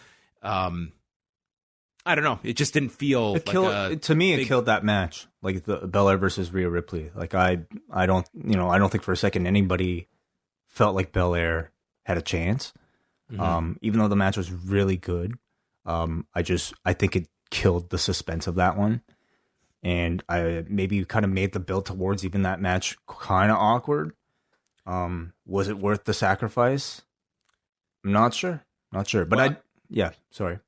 I don't know. It just didn't feel it killed that match, like the Belair versus Rhea Ripley. Like I don't think for a second anybody felt like Belair had a chance. Even though the match was really good, I think it killed the suspense of that one, and I maybe kind of made the build towards even that match kind of awkward. Was it worth the sacrifice? I'm not sure, but sorry.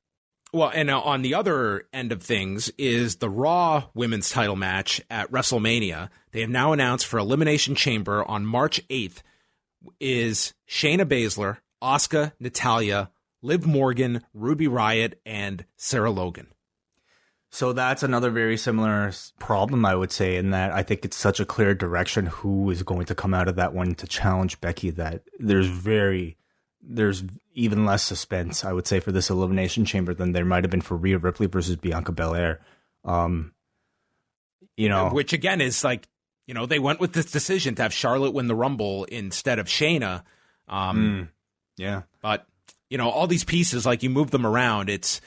Well, and on the other end of things is the Raw women's title match at WrestleMania. They have now announced for Elimination Chamber on March 8th is Shayna Baszler, Asuka, Natalya, Liv Morgan, Ruby Riott, and Sarah Logan. So that's another very similar problem, I would say, in that I think it's such a clear direction who is going to come out of that one to challenge Becky that there's even less suspense, I would say, for this Elimination Chamber than there might have been for Rhea Ripley versus Bianca Belair. Which again is like, they went with this decision to have Charlotte win the Rumble instead of Shayna. Yeah. But, all these pieces, like you move them around, it's...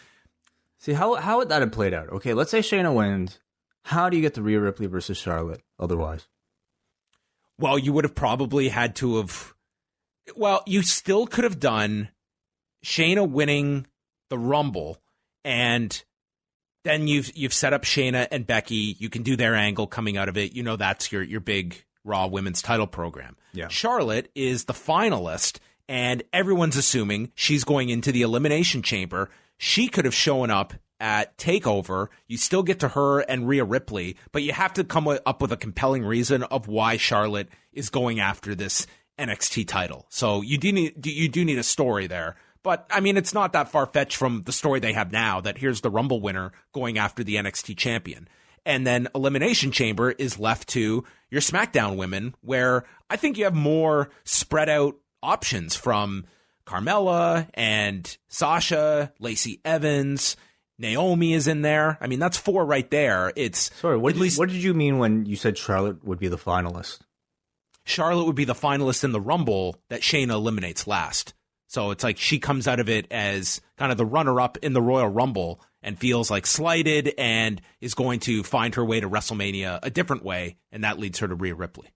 See, how would that have played out? Okay, let's say Shayna wins. How do you get to Rhea Ripley versus Charlotte otherwise? Well, you would have probably had to have... Well, you still could have done Shayna winning the Rumble, and then you've set up Shayna and Becky. You can do their angle coming out of it. That's your big Raw women's title program. Yeah. Charlotte is the finalist, and everyone's assuming she's going into the Elimination Chamber. She could have shown up at TakeOver. You still get to her and Rhea Ripley, but you have to come up with a compelling reason of why Charlotte is going after this NXT title. So you do need a story there. But, I mean, it's not that far-fetched from the story they have now that here's the Rumble winner going after the NXT champion. And then Elimination Chamber is left to your SmackDown women, where I think you have more spread out options from Carmella and Sasha, Lacey Evans, Naomi is in there. I mean, that's 4 right there. Sorry, what did you mean when you said Charlotte would be the finalist? Charlotte would be the finalist in the Rumble that Shayna eliminates last. So it's like she comes out of it as kind of the runner-up in the Royal Rumble and feels like slighted and is going to find her way to WrestleMania a different way, and that leads her to Rhea Ripley.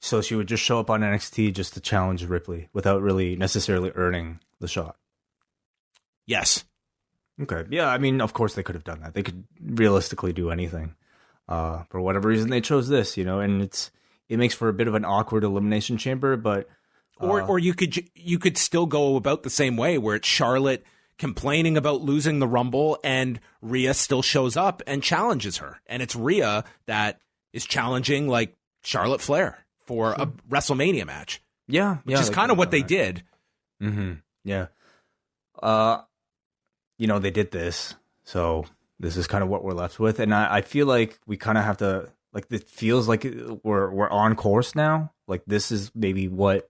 So she would just show up on NXT just to challenge Ripley without really necessarily earning the shot? Yes. Okay. Yeah, I mean, of course they could have done that. They could realistically do anything. For whatever reason, they chose this, and it makes for a bit of an awkward Elimination Chamber, but... Or you could still go about the same way, where it's Charlotte complaining about losing the Rumble and Rhea still shows up and challenges her. And it's Rhea that is challenging like Charlotte Flair for a WrestleMania match. Yeah. Which is kind of what they did. Mm-hmm. Yeah. They did this. So this is kind of what we're left with. And I feel like we kind of have to, like, it feels like we're on course now. Like this is maybe what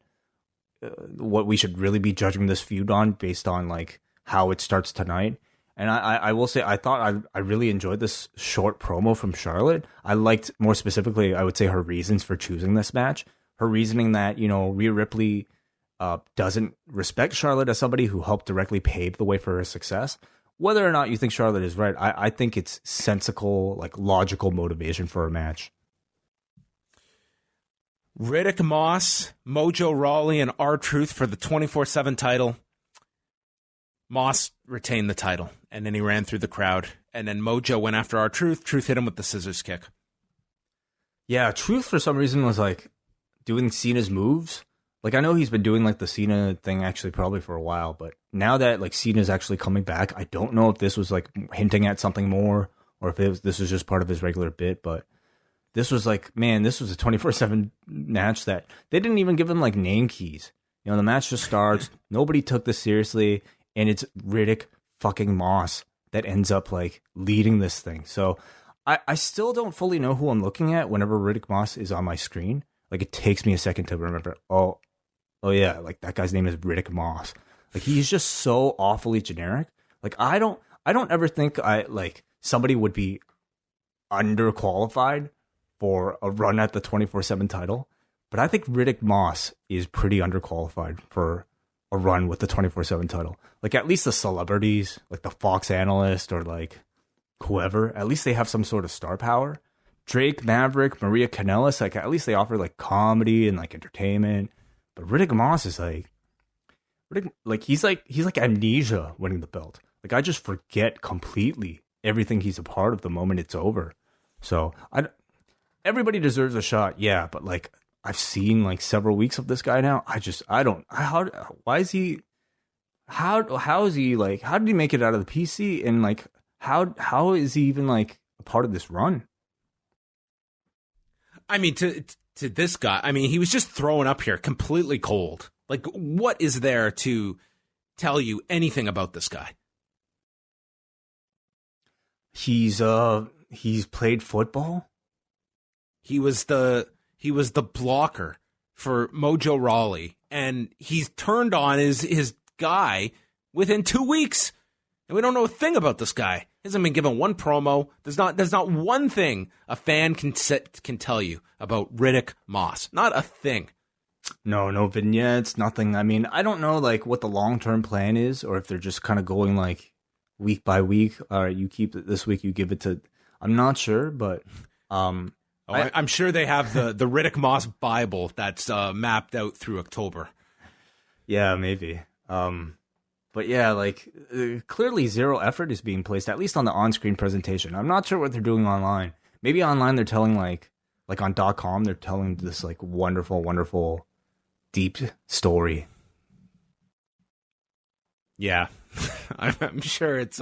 we should really be judging this feud on based on like how it starts tonight. And I will say, I thought I really enjoyed this short promo from Charlotte. I liked, more specifically, I would say her reasons for choosing this match. Her reasoning that, Rhea Ripley doesn't respect Charlotte as somebody who helped directly pave the way for her success. Whether or not you think Charlotte is right, I think it's sensical, like logical motivation for a match. Riddick Moss, Mojo Rawley, and R-Truth for the 24/7 title. Moss retained the title, and then he ran through the crowd. And then Mojo went after R-Truth. Truth hit him with the scissors kick. Yeah, Truth for some reason was like doing Cena's moves. Like, I know he's been doing like the Cena thing actually probably for a while, but now that like Cena's actually coming back, I don't know if this was like hinting at something more or if this was just part of his regular bit, but this was like, man, this was a 24/7 match that they didn't even give him like name keys. The match just starts. Nobody took this seriously. And it's Riddick fucking Moss that ends up like leading this thing. So I still don't fully know who I'm looking at whenever Riddick Moss is on my screen. Like it takes me a second to remember, oh yeah, like that guy's name is Riddick Moss. Like he's just so awfully generic. Like I don't ever think somebody would be underqualified for a run at the 24/7 title. But I think Riddick Moss is pretty underqualified for a run with the 24/7 title. Like at least the celebrities, like the Fox analyst or like whoever. At least they have some sort of star power. Drake, Maverick, Maria Kanellis, like at least they offer like comedy and like entertainment. But Riddick Moss is he's like Amnesia winning the belt. Like I just forget completely everything he's a part of the moment it's over. So everybody deserves a shot, yeah. But like I've seen like several weeks of this guy now. Why is he? How is he like? How did he make it out of the PC? And like how is he even like a part of this run? I mean, to this guy, I mean, he was just thrown up here completely cold. Like, what is there to tell you anything about this guy? He's played football. He was the blocker for Mojo Rawley, and he's turned on his guy within 2 weeks. And we don't know a thing about this guy. He hasn't been given one promo. There's not one thing a fan can tell you about Riddick Moss. Not a thing. No vignettes, nothing. I mean, I don't know like what the long-term plan is, or if they're just kind of going like week by week. All right, you keep it this week, you give it to. I'm not sure, but I'm sure they have the Riddick Moss Bible that's mapped out through October. Yeah, maybe. But yeah, like clearly zero effort is being placed, at least on the on-screen presentation. I'm not sure what they're doing online. Maybe online they're telling like on .com they're telling this like wonderful, deep story. Yeah, I'm sure it's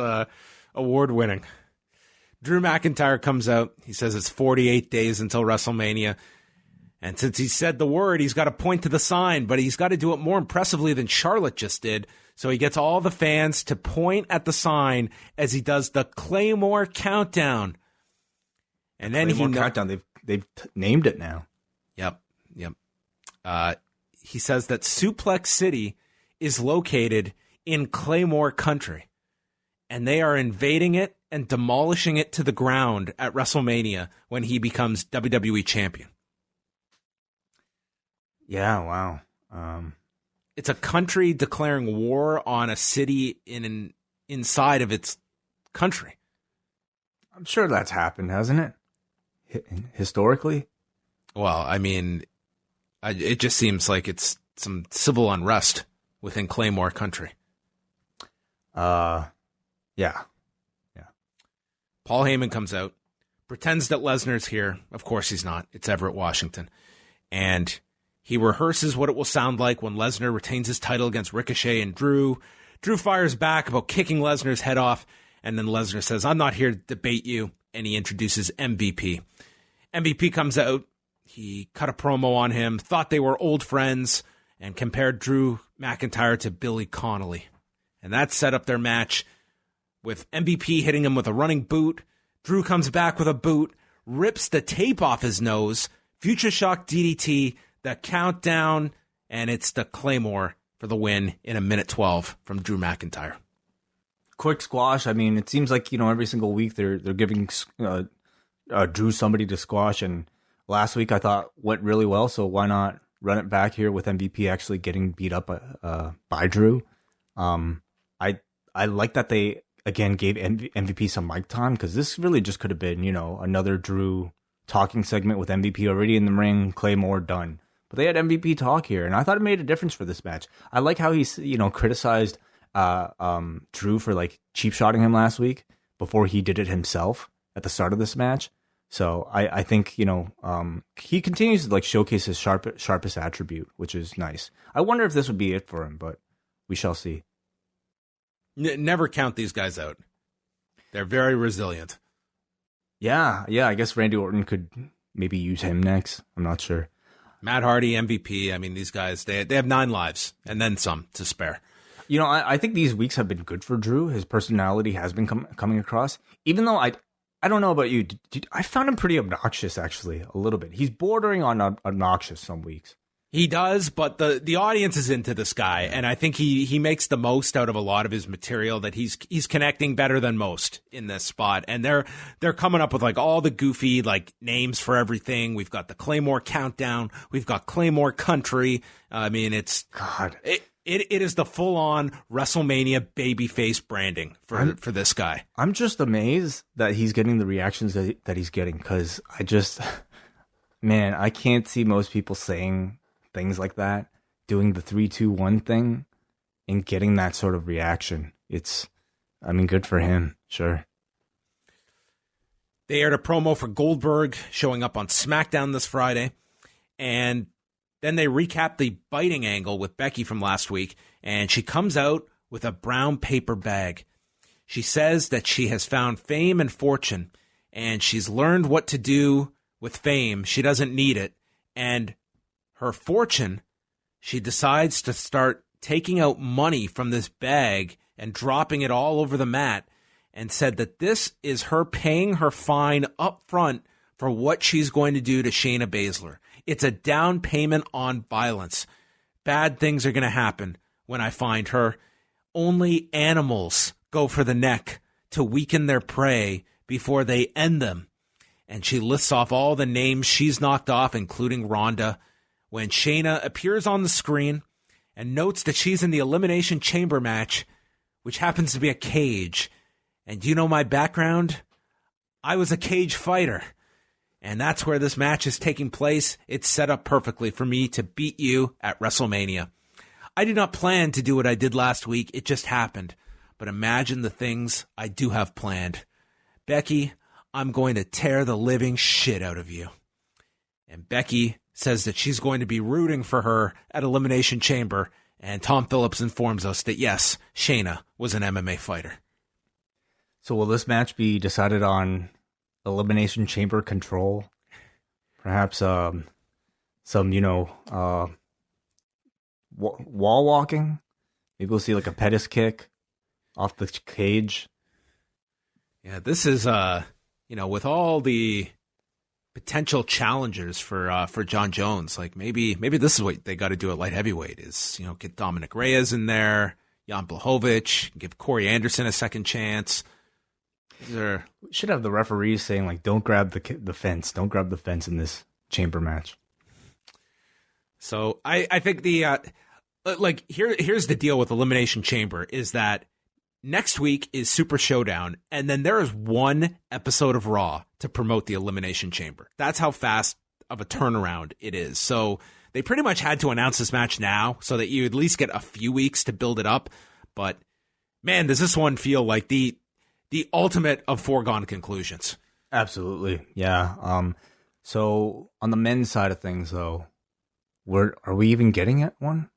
award-winning. Drew McIntyre comes out. He says it's 48 days until WrestleMania. And since he said the word, he's got to point to the sign, but he's got to do it more impressively than Charlotte just did. So he gets all the fans to point at the sign as he does the Claymore countdown. And then countdown. They've named it now. Yep. He says that Suplex City is located in Claymore country, and they are invading it and demolishing it to the ground at WrestleMania when he becomes WWE champion. Yeah, wow. It's a country declaring war on a city inside of its country. I'm sure that's happened, hasn't it? Historically? Well, I mean, it just seems like it's some civil unrest within Claymore country. Yeah. Paul Heyman comes out, pretends that Lesnar's here. Of course he's not. It's Everett, Washington. And he rehearses what it will sound like when Lesnar retains his title against Ricochet and Drew. Drew fires back about kicking Lesnar's head off, and then Lesnar says, "I'm not here to debate you," and he introduces MVP. MVP comes out. He cut a promo on him, thought they were old friends, and compared Drew McIntyre to Billy Connolly. And that set up their match with MVP hitting him with a running boot. Drew comes back with a boot, rips the tape off his nose, Future Shock DDT, the countdown, and it's the Claymore for the win in 1:12 from Drew McIntyre. Quick squash. I mean, it seems like, every single week they're giving Drew somebody to squash, and last week I thought went really well, so why not run it back here with MVP actually getting beat up by Drew? I like that they again gave MVP some mic time, because this really just could have been another Drew talking segment with MVP already in the ring, Claymore done. But they had MVP talk here, and I thought it made a difference for this match. I like how he criticized Drew for like cheap shotting him last week before he did it himself at the start of this match. So I think he continues to like showcase his sharpest attribute, which is nice. I wonder if this would be it for him, but we shall see. Never count these guys out. They're very resilient. Yeah. I guess Randy Orton could maybe use him next. I'm not sure. Matt Hardy, MVP. I mean, these guys, they have 9 lives and then some to spare. I think these weeks have been good for Drew. His personality has been coming across. Even though I don't know about you, I found him pretty obnoxious, actually, a little bit. He's bordering on obnoxious some weeks. He does, but the audience is into this guy, and I think he makes the most out of a lot of his material, that he's connecting better than most in this spot. And they're coming up with like all the goofy like names for everything. We've got the Claymore countdown, we've got Claymore country. I mean, it's It is the full-on WrestleMania babyface branding for this guy. I'm just amazed that he's getting the reactions that he's getting, because man, I can't see most people saying things like that, doing the 3-2-1 thing, and getting that sort of reaction. Good for him, sure. They aired a promo for Goldberg showing up on SmackDown this Friday, and then they recap the biting angle with Becky from last week, and she comes out with a brown paper bag. She says that she has found fame and fortune, and she's learned what to do with fame. She doesn't need it. And her fortune, she decides to start taking out money from this bag and dropping it all over the mat, and said that this is her paying her fine up front for what she's going to do to Shayna Baszler. It's a down payment on violence. Bad things are going to happen when I find her. Only animals go for the neck to weaken their prey before they end them. And she lists off all the names she's knocked off, including Ronda, when Shayna appears on the screen and notes that she's in the Elimination Chamber match, which happens to be a cage. And do you know my background? I was a cage fighter. And that's where this match is taking place. It's set up perfectly for me to beat you at WrestleMania. I did not plan to do what I did last week. It just happened. But imagine the things I do have planned. Becky, I'm going to tear the living shit out of you. And Becky says that she's going to be rooting for her at Elimination Chamber. And Tom Phillips informs us that, yes, Shayna was an MMA fighter. So will this match be decided on Elimination Chamber control? Perhaps wall walking? Maybe we'll see like a Pettis kick off the cage. Yeah, this is with all the potential challengers for John Jones, like maybe this is what they got to do at light heavyweight is, get Dominic Reyes in there, Jan Blachowicz, give Corey Anderson a second chance. We should have the referees saying, like, don't grab the fence. Don't grab the fence in this chamber match. So I think here's the deal with Elimination Chamber is that next week is Super Showdown, and then there is one episode of Raw to promote the Elimination Chamber. That's how fast of a turnaround it is. So they pretty much had to announce this match now so that you at least get a few weeks to build it up. But, man, does this one feel like the ultimate of foregone conclusions. Absolutely. Yeah. So on the men's side of things, though, are we even getting at one?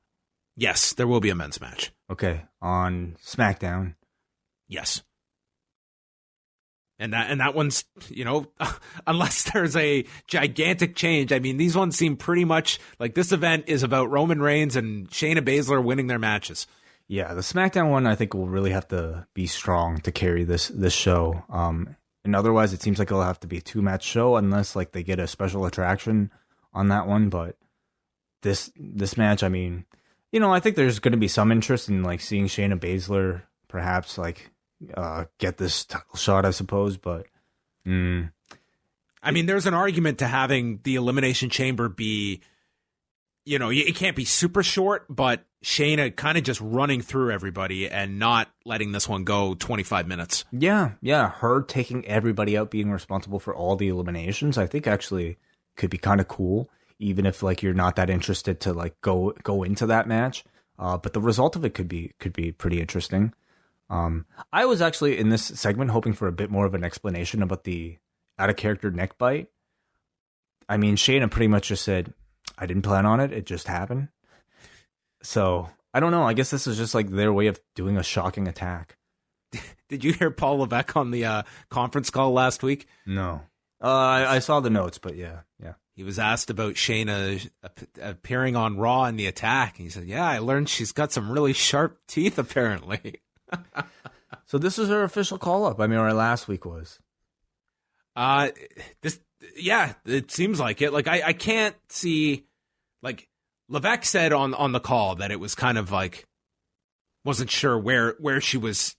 Yes, there will be a men's match. Okay. On SmackDown. Yes. And that one's, unless there's a gigantic change. I mean, these ones seem pretty much like this event is about Roman Reigns and Shayna Baszler winning their matches. Yeah, the SmackDown one I think will really have to be strong to carry this show. And otherwise, it seems like it'll have to be a 2-match show unless like they get a special attraction on that one. But this match, I mean, I think there's going to be some interest in like seeing Shayna Baszler perhaps like get this title shot, I suppose. But I mean, there's an argument to having the Elimination Chamber be, it can't be super short, but Shayna kind of just running through everybody and not letting this one go 25 minutes. Yeah. Her taking everybody out, being responsible for all the eliminations, I think actually could be kind of cool, even if like you're not that interested to like go into that match. But the result of it could be pretty interesting. I was actually in this segment hoping for a bit more of an explanation about the out of character neck bite. I mean, Shayna pretty much just said, I didn't plan on it. It just happened. So I don't know. I guess this is just like their way of doing a shocking attack. Did you hear Paul Levesque on the conference call last week? No. I saw the notes, but yeah. He was asked about Shayna appearing on Raw in the attack. And he said, yeah, I learned she's got some really sharp teeth, apparently. So this is her official call-up. I mean, our last week was. It seems like it. Like, I can't see, like, Levesque said on the call that it was kind of like, wasn't sure where she was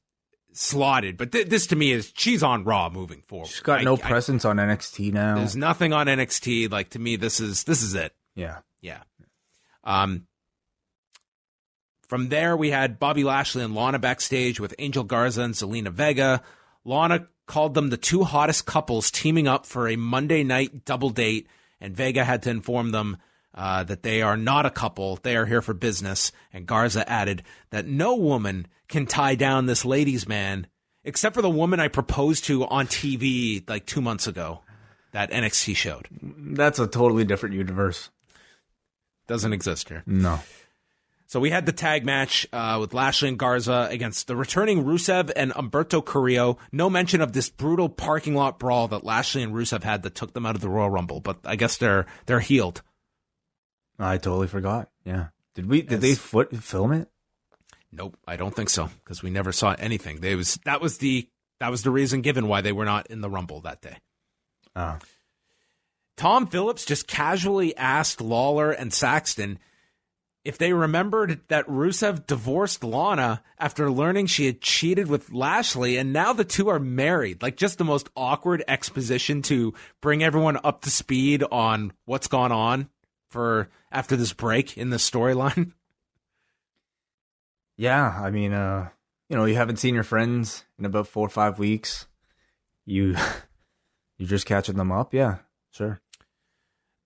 slotted, but this to me is she's on Raw moving forward. She's got no presence on NXT now. There's nothing on NXT. Like, to me, this is it. Yeah. From there, we had Bobby Lashley and Lana backstage with Angel Garza and Zelina Vega. Lana called them the two hottest couples teaming up for a Monday night double date, and Vega had to inform them that they are not a couple. They are here for business. And Garza added that no woman can tie down this ladies' man, except for the woman I proposed to on TV like 2 months ago that NXT showed. That's a totally different universe. Doesn't exist here. No. So we had the tag match with Lashley and Garza against the returning Rusev and Humberto Carrillo. No mention of this brutal parking lot brawl that Lashley and Rusev had that took them out of the Royal Rumble, but I guess they're healed. I totally forgot. Yeah. Did they film it? Nope, I don't think so, because we never saw anything. That was the reason given why they were not in the Rumble that day. Tom Phillips just casually asked Lawler and Saxton if they remembered that Rusev divorced Lana after learning she had cheated with Lashley, and now the two are married. Like, just the most awkward exposition to bring everyone up to speed on what's gone on for after this break in the storyline. Yeah, I mean, you haven't seen your friends in about 4 or 5 weeks. You're just catching them up. Yeah, sure.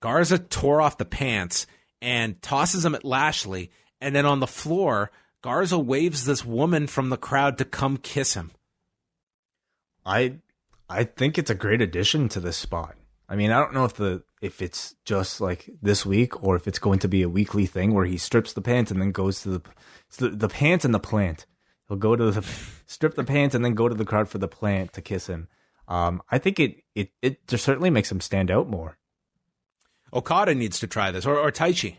Garza tore off the pants and tosses him at Lashley, and then on the floor, Garza waves this woman from the crowd to come kiss him. I think it's a great addition to this spot. I mean, I don't know if it's just like this week or if it's going to be a weekly thing where he strips the pants and then goes to the pants and the plant. He'll go to strip the pants and then go to the crowd for the plant to kiss him. I think it just certainly makes him stand out more. Okada needs to try this, or Taichi.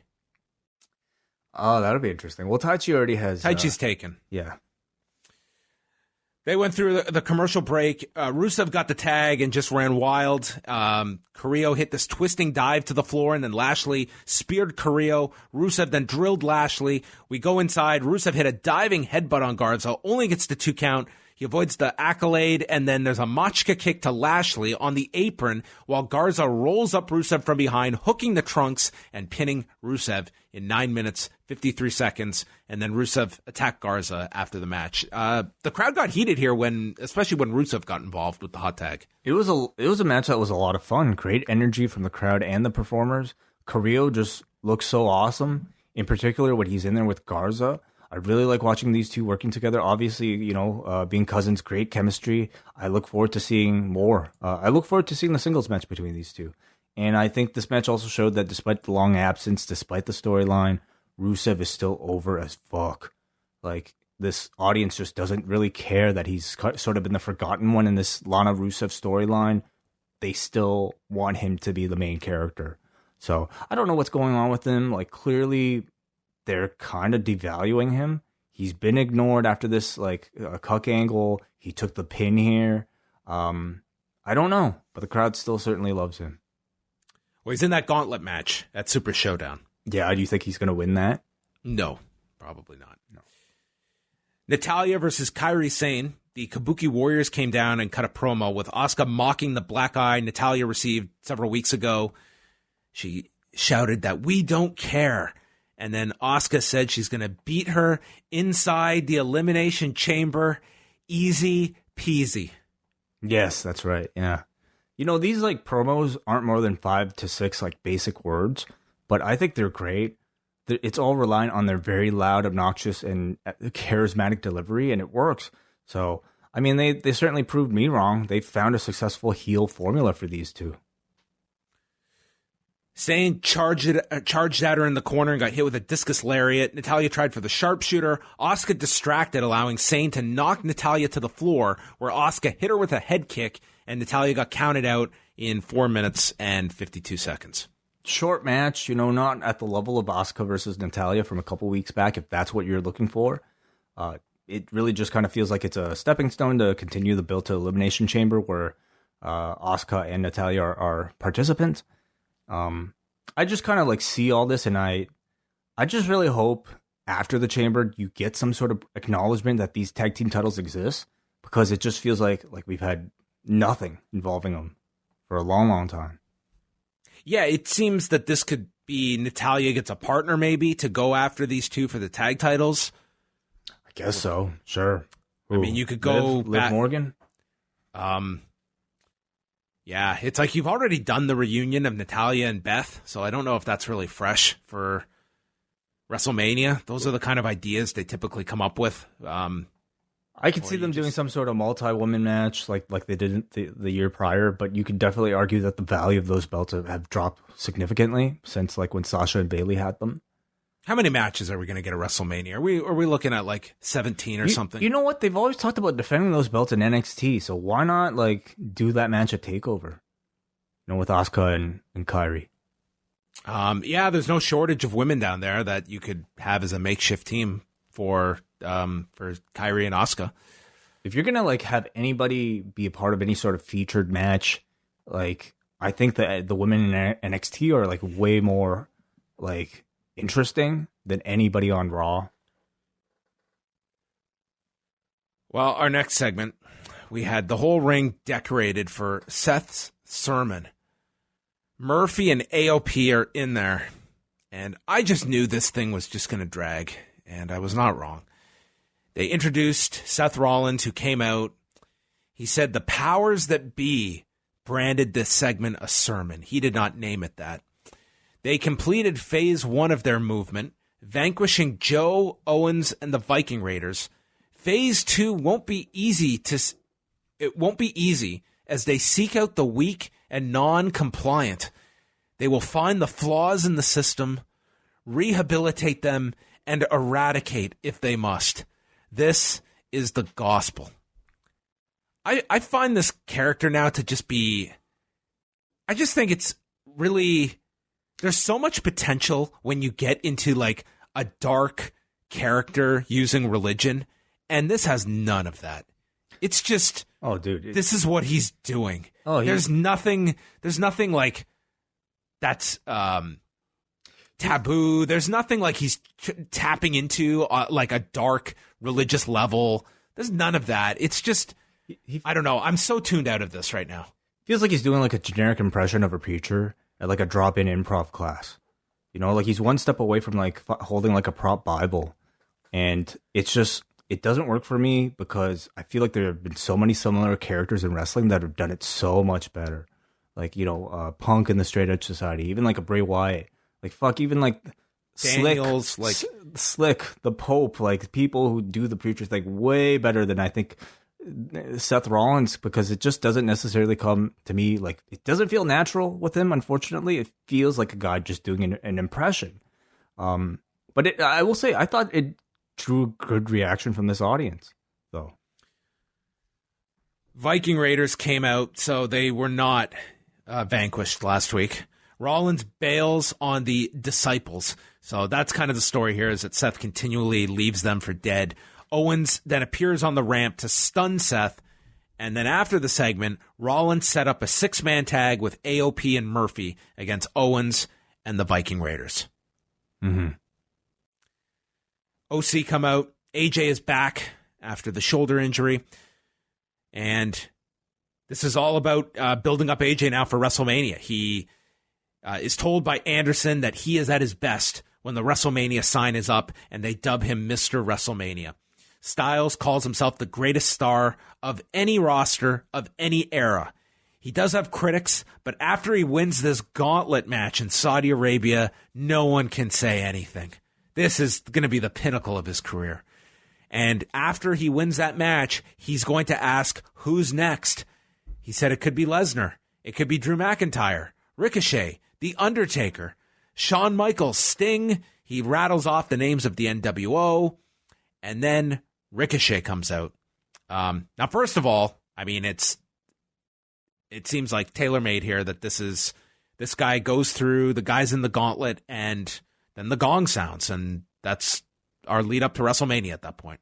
Oh, that'll be interesting. Well, Taichi already has... Taichi's taken. Yeah. They went through the commercial break. Rusev got the tag and just ran wild. Carrillo hit this twisting dive to the floor, and then Lashley speared Carrillo. Rusev then drilled Lashley. We go inside. Rusev hit a diving headbutt on Garza, only gets the 2 count. He avoids the accolade, and then there's a Machka kick to Lashley on the apron while Garza rolls up Rusev from behind, hooking the trunks and pinning Rusev in 9 minutes, 53 seconds, and then Rusev attacked Garza after the match. The crowd got heated here, especially when Rusev got involved with the hot tag. It was a match that was a lot of fun. Great energy from the crowd and the performers. Carrillo just looks so awesome, in particular when he's in there with Garza. I really like watching these two working together. Obviously, being cousins, great chemistry. I look forward to seeing more. I look forward to seeing the singles match between these two. And I think this match also showed that despite the long absence, despite the storyline, Rusev is still over as fuck. Like, this audience just doesn't really care that he's sort of been the forgotten one in this Lana Rusev storyline. They still want him to be the main character. So, I don't know what's going on with him. Like, clearly... they're kind of devaluing him. He's been ignored after this, like, a cuck angle. He took the pin here. I don't know, but the crowd still certainly loves him. Well, he's in that gauntlet match at Super Showdown. Yeah, do you think he's going to win that? No, probably not. No. Natalya versus Kairi Sane. The Kabuki Warriors came down and cut a promo with Asuka mocking the black eye Natalya received several weeks ago. She shouted that we don't care. And then Asuka said she's going to beat her inside the Elimination Chamber. Easy peasy. Yes, that's right. Yeah. These like promos aren't more than 5 to 6 like basic words, but I think they're great. It's all reliant on their very loud, obnoxious, and charismatic delivery, and it works. So, I mean, they certainly proved me wrong. They found a successful heel formula for these two. Sane charged at her in the corner and got hit with a discus lariat. Natalya tried for the sharpshooter. Asuka distracted, allowing Sane to knock Natalya to the floor, where Asuka hit her with a head kick, and Natalya got counted out in 4 minutes and 52 seconds. Short match, not at the level of Asuka versus Natalya from a couple weeks back, if that's what you're looking for. It really just kind of feels like it's a stepping stone to continue the build to Elimination Chamber, where Asuka and Natalya are participants. I just kind of like see all this, and I just really hope after the Chamber you get some sort of acknowledgement that these tag team titles exist, because it just feels like we've had nothing involving them for a long, long time. Yeah, it seems that this could be Natalya gets a partner maybe to go after these two for the tag titles. I guess so. Sure. I mean, you could go Liv Morgan. Yeah, it's like you've already done the reunion of Natalya and Beth, so I don't know if that's really fresh for WrestleMania. Those are the kind of ideas they typically come up with. I could see them doing some sort of multi-woman match like they did the year prior, but you could definitely argue that the value of those belts have dropped significantly since like when Sasha and Bayley had them. How many matches are we going to get at WrestleMania? Are we looking at like 17 or something? You know what? They've always talked about defending those belts in NXT, so why not like do that match at TakeOver? You know, with Asuka and Kairi. Yeah, there's no shortage of women down there that you could have as a makeshift team for Kairi and Asuka. If you're gonna like have anybody be a part of any sort of featured match, like I think that the women in NXT are like way more like interesting than anybody on Raw. Well, our next segment, we had the whole ring decorated for Seth's sermon. Murphy and AOP are in there, and I just knew this thing was just going to drag, and I was not wrong. They introduced Seth Rollins, who came out. He said the powers that be branded this segment a sermon. He did not name it that. They completed phase 1 of their movement, vanquishing Joe, Owens, and the Viking Raiders. Phase 2 won't be easy as they seek out the weak and non-compliant. They will find the flaws in the system, rehabilitate them, and eradicate if they must. This is the gospel. I find this character now to just be... I just think it's really... There's so much potential when you get into like a dark character using religion, and this has none of that. It's just, oh, dude, this is what he's doing. Oh, there's nothing like that's taboo. There's nothing like he's tapping into like a dark religious level. There's none of that. It's just, I don't know. I'm so tuned out of this right now. Feels like he's doing like a generic impression of a preacher at like a drop-in improv class. You know, like he's one step away from like holding like a prop Bible. And it's just, it doesn't work for me because I feel like there have been so many similar characters in wrestling that have done it so much better. Like, you know, Punk and the Straight Edge Society, even like a Bray Wyatt. Like, fuck, even like Daniels, Slick, the Pope, like people who do the preachers like way better than I think Seth Rollins, because it just doesn't necessarily come to me like, it doesn't feel natural with him. Unfortunately, it feels like a guy just doing an impression. But I will say, I thought it drew good reaction from this audience, though. Viking Raiders came out, so they were not vanquished last week. Rollins bails on the disciples, so that's kind of the story here, is that Seth continually leaves them for dead. Owens then appears on the ramp to stun Seth, and then after the segment, Rollins set up a 6-man tag with AOP and Murphy against Owens and the Viking Raiders. Mm-hmm. OC come out. AJ is back after the shoulder injury, and this is all about building up AJ now for WrestleMania. He is told by Anderson that he is at his best when the WrestleMania sign is up, and they dub him Mr. WrestleMania. Styles calls himself the greatest star of any roster of any era. He does have critics, but after he wins this gauntlet match in Saudi Arabia, no one can say anything. This is going to be the pinnacle of his career. And after he wins that match, he's going to ask, who's next? He said it could be Lesnar. It could be Drew McIntyre, Ricochet, The Undertaker, Shawn Michaels, Sting. He rattles off the names of the NWO, and then Ricochet comes out. Now, first of all, I mean, it seems like tailor-made here that this guy goes through the guys in the gauntlet, and then the gong sounds, and that's our lead up to WrestleMania at that point.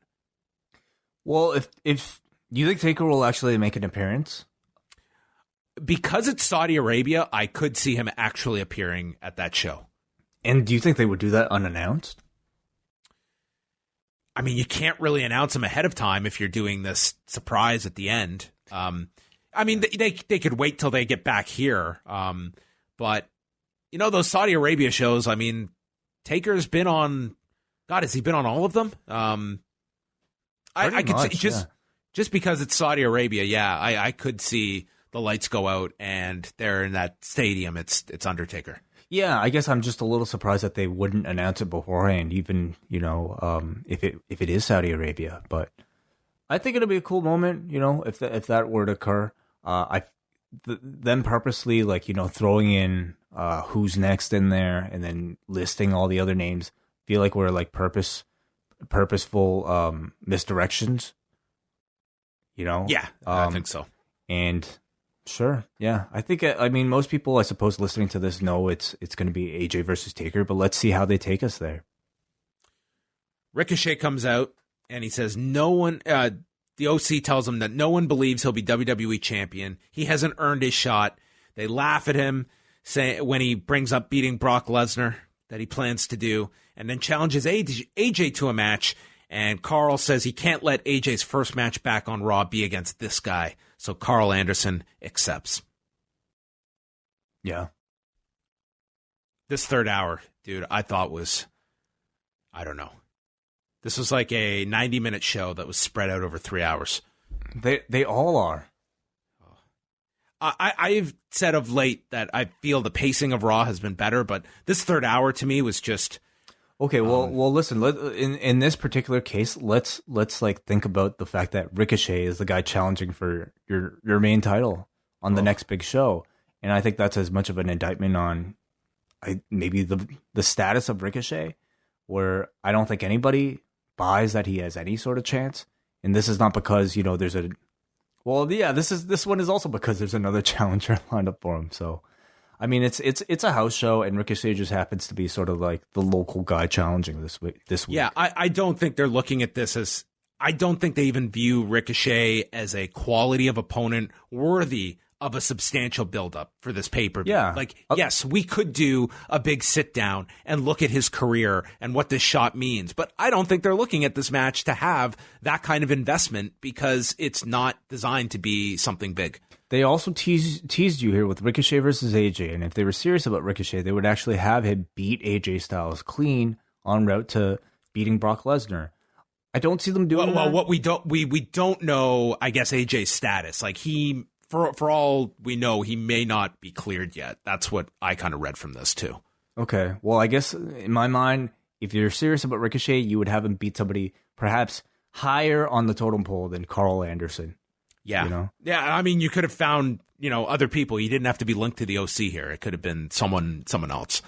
Well, if you think Taker will actually make an appearance? Because it's Saudi Arabia, I could see him actually appearing at that show. And do you think they would do that unannounced? I mean, you can't really announce him ahead of time if you're doing this surprise at the end. I mean, they could wait till they get back here. But those Saudi Arabia shows, I mean, Taker's been on, God, has he been on all of them? I could see, just because it's Saudi Arabia, I could see the lights go out and they're in that stadium. It's Undertaker. Yeah, I guess I'm just a little surprised that they wouldn't announce it beforehand, even, if it is Saudi Arabia. But I think it'll be a cool moment, if that were to occur. Them purposely, throwing in who's next in there and then listing all the other names, feel like we're purposeful misdirections. Yeah, I think so. And sure, yeah, I think most people, I suppose, listening to this know it's going to be AJ versus Taker, but let's see how they take us there. Ricochet comes out and he says no one. The OC tells him that no one believes he'll be WWE champion. He hasn't earned his shot. They laugh at him when he brings up beating Brock Lesnar that he plans to do, and then challenges AJ to a match. And Carl says he can't let AJ's first match back on Raw be against this guy. So Carl Anderson accepts. Yeah. This third hour, dude, I thought was, I don't know. This was like a 90-minute show that was spread out over 3 hours. They all are. I've said of late that I feel the pacing of Raw has been better, but this third hour to me was just... Okay, well, listen. In this particular case, let's think about the fact that Ricochet is the guy challenging for your main title on the next big show, and I think that's as much of an indictment on maybe the status of Ricochet, where I don't think anybody buys that he has any sort of chance. And this is not because there's a. Well, yeah, this one is also because there's another challenger lined up for him. So. I mean, it's a house show, and Ricochet just happens to be sort of like the local guy challenging this week. Yeah, I don't think they're looking at this as... I don't think they even view Ricochet as a quality of opponent worthy of a substantial buildup for this pay-per-view. Yeah. Yes, we could do a big sit-down and look at his career and what this shot means, but I don't think they're looking at this match to have that kind of investment because it's not designed to be something big. They also teased you here with Ricochet versus AJ, and if they were serious about Ricochet, they would actually have him beat AJ Styles clean en route to beating Brock Lesnar. I don't see them doing that. Well, what we don't know, I guess, AJ's status. Like he, for all we know, he may not be cleared yet. That's what I kind of read from this too. Okay, well, I guess in my mind, if you're serious about Ricochet, you would have him beat somebody perhaps higher on the totem pole than Carl Anderson. Yeah. Yeah, I mean, you could have found, other people. You didn't have to be linked to the OC here. It could have been someone else.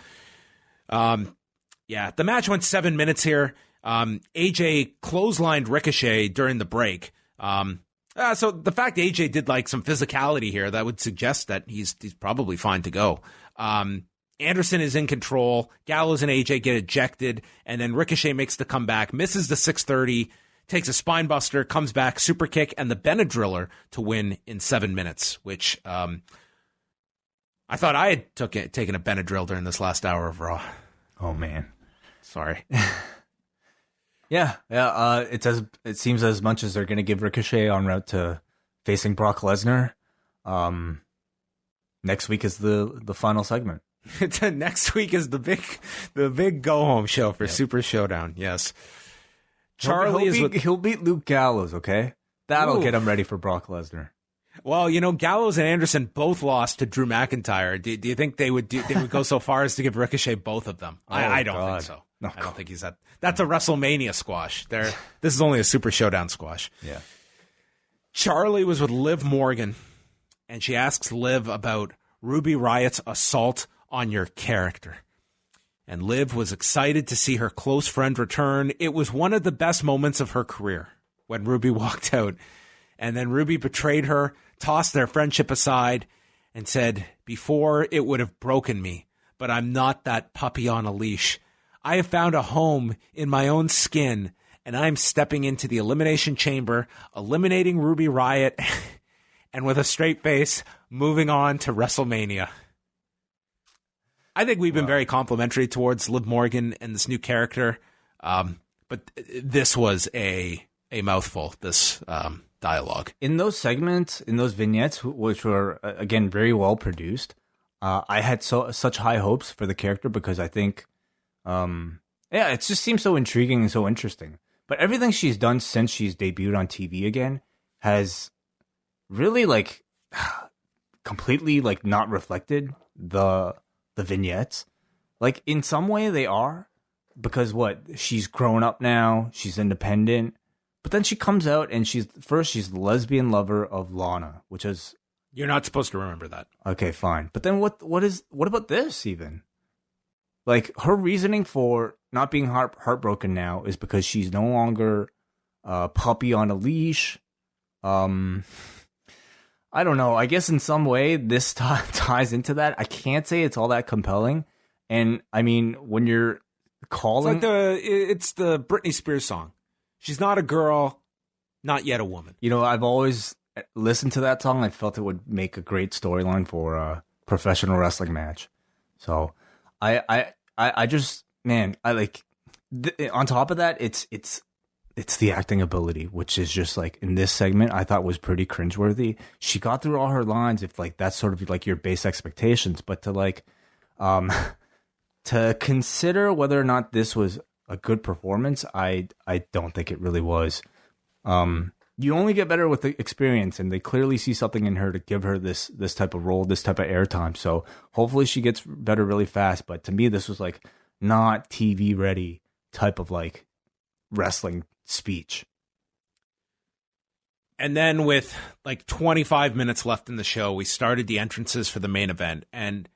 Yeah, the match went 7 minutes here. AJ clotheslined Ricochet during the break. So the fact AJ did some physicality here, that would suggest that he's probably fine to go. Anderson is in control. Gallows and AJ get ejected, and then Ricochet makes the comeback, misses the 630, takes a spine buster, comes back, super kick, and the Benadryller to win in 7 minutes, which I thought I had taken a Benadryl during this last hour of Raw. Oh, man. Sorry. Yeah. It seems as much as they're going to give Ricochet en route to facing Brock Lesnar. Next week is the final segment. Next week is the big go home show for Super Showdown. Yes. He'll beat Luke Gallows, okay? That'll get him ready for Brock Lesnar. Well, Gallows and Anderson both lost to Drew McIntyre. Do you think they would go so far as to give Ricochet both of them? I don't think so. No, I don't think he's that. That's a WrestleMania squash. This is only a Super Showdown squash. Yeah. Charlie was with Liv Morgan, and she asks Liv about Ruby Riot's assault on your character. And Liv was excited to see her close friend return. It was one of the best moments of her career when Ruby walked out. And then Ruby betrayed her, tossed their friendship aside, and said, "Before it would have broken me, but I'm not that puppy on a leash. I have found a home in my own skin, and I'm stepping into the Elimination Chamber, eliminating Ruby Riott, and with a straight face, moving on to WrestleMania." I think we've been very complimentary towards Liv Morgan and this new character, but this was a mouthful, this dialogue. In those segments, in those vignettes, which were, again, very well produced, I had such high hopes for the character because I think, it just seems so intriguing and so interesting. But everything she's done since she's debuted on TV again has really like completely like not reflected the vignettes. Like in some way they are, because she's grown up now, she's independent, but then she comes out and she's the lesbian lover of Lana, which is, you're not supposed to remember that. Okay, fine. But then what about this even? Like her reasoning for not being heartbroken now is because she's no longer a puppy on a leash. I don't know. I guess in some way this ties into that. I can't say it's all that compelling. And I mean, when you're calling, it's the Britney Spears song. She's not a girl, not yet a woman. You know, I've always listened to that song. I felt it would make a great storyline for a professional wrestling match. So I just, man, I like, on top of that, it's the acting ability, which is just like in this segment, I thought was pretty cringeworthy. She got through all her lines, if like that's sort of like your base expectations, but to like, to consider whether or not this was a good performance, I don't think it really was. You only get better with the experience, and they clearly see something in her to give her this type of role, this type of airtime. So hopefully she gets better really fast. But to me, this was like not TV ready type of like wrestling speech. And then with like 25 minutes left in the show, we started the entrances for the main event. And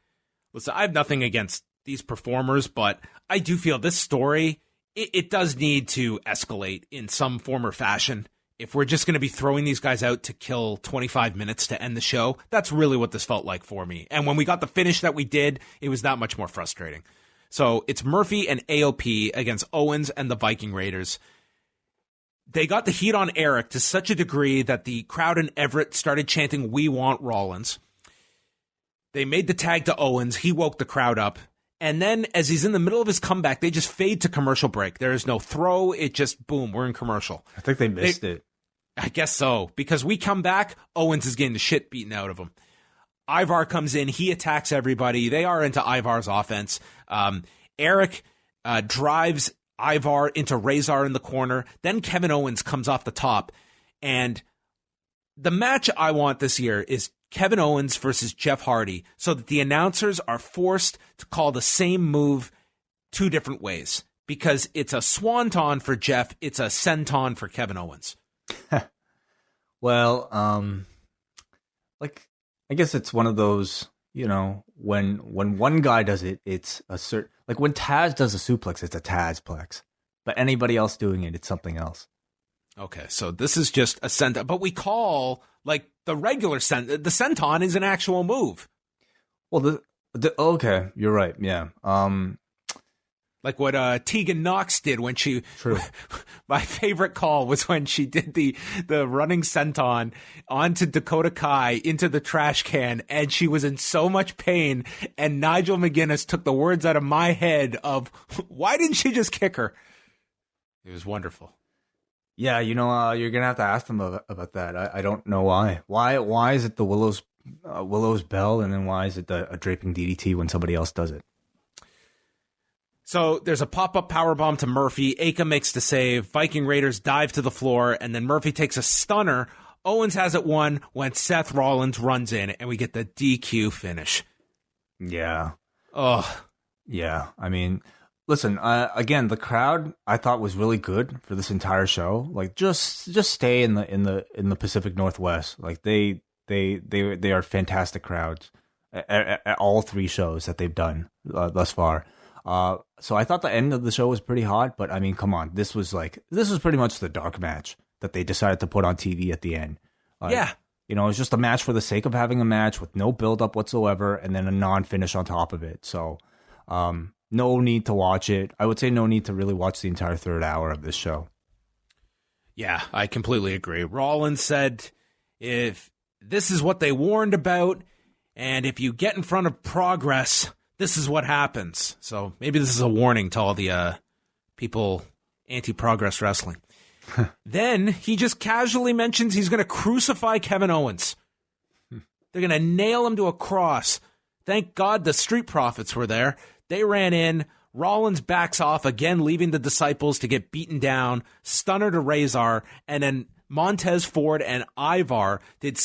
listen, I have nothing against these performers, but I do feel this story, it does need to escalate in some form or fashion. If we're just going to be throwing these guys out to kill 25 minutes to end the show, that's really what this felt like for me. And when we got the finish that we did, it was that much more frustrating. So it's Murphy and AOP against Owens and the Viking Raiders. They got the heat on Eric to such a degree that the crowd in Everett started chanting, "We want Rollins." They made the tag to Owens. He woke the crowd up. And then as he's in the middle of his comeback, they just fade to commercial break. There is no throw. It just, boom, we're in commercial. I think they missed it. I guess so, because we come back, Owens is getting the shit beaten out of him. Ivar comes in. He attacks everybody. They are into Ivar's offense. Eric drives Ivar into Razor in the corner. Then Kevin Owens comes off the top. And the match I want this year is Kevin Owens versus Jeff Hardy, so that the announcers are forced to call the same move two different ways, because it's a swanton for Jeff, it's a senton for Kevin Owens. Well, like, I guess it's one of those, you know, when one guy does it, it's a certain, like when Taz does a suplex, it's a Tazplex, but anybody else doing it, it's something else. Okay, so this is just a senton, but we call like the regular the senton is an actual move. Well, okay, you're right. Yeah. Like what Tegan Knox did when she. True. My favorite call was when she did the running senton onto Dakota Kai into the trash can, and she was in so much pain. And Nigel McGuinness took the words out of my head of, "Why didn't she just kick her?" It was wonderful. Yeah, you know, you're gonna have to ask them about that. I don't know why. Why is it the Willow's bell, and then why is it a draping DDT when somebody else does it? So there's a pop-up powerbomb to Murphy. Aka makes the save. Viking Raiders dive to the floor, and then Murphy takes a stunner. Owens has it won when Seth Rollins runs in, and we get the DQ finish. Yeah. Oh. Yeah. I mean, listen. Again, the crowd I thought was really good for this entire show. Like, just stay in the Pacific Northwest. Like they are fantastic crowds at all three shows that they've done thus far. So I thought the end of the show was pretty hot, but I mean, come on, this was pretty much the dark match that they decided to put on TV at the end. Yeah. You know, it's just a match for the sake of having a match with no build up whatsoever, and then a non-finish on top of it. So, no need to watch it. I would say no need to really watch the entire third hour of this show. Yeah, I completely agree. Rollins said, if this is what they warned about, and if you get in front of progress, this is what happens. So maybe this is a warning to all the people anti-progress wrestling. Then he just casually mentions he's going to crucify Kevin Owens. They're going to nail him to a cross Thank God the Street Profits were there. They ran in. Rollins backs off, again leaving the Disciples to get beaten down. Stunner to Razor. And then Montez Ford and Ivar did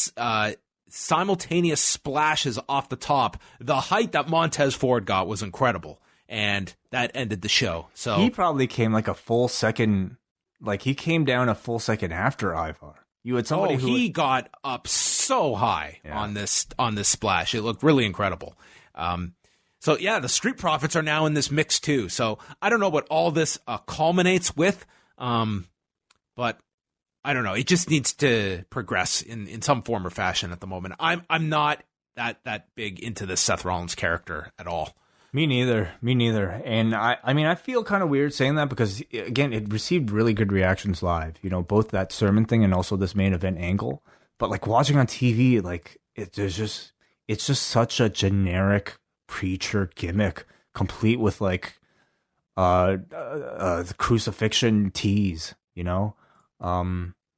simultaneous splashes off the top. The height that Montez Ford got was incredible. And that ended the show. So he probably came like a full second, like he came down a full second after Ivar. You had somebody who he got up so high on this splash. It looked really incredible. So yeah, the Street Profits are now in this mix too. So I don't know what all this culminates with, but I don't know. It just needs to progress in some form or fashion at the moment. I'm not that big into this Seth Rollins character at all. Me neither. And I mean, I feel kind of weird saying that because, again, it received really good reactions live. You know, both that sermon thing and also this main event angle. But like watching on TV, like it's just such a generic preacher gimmick, complete with like the crucifixion tease. You know,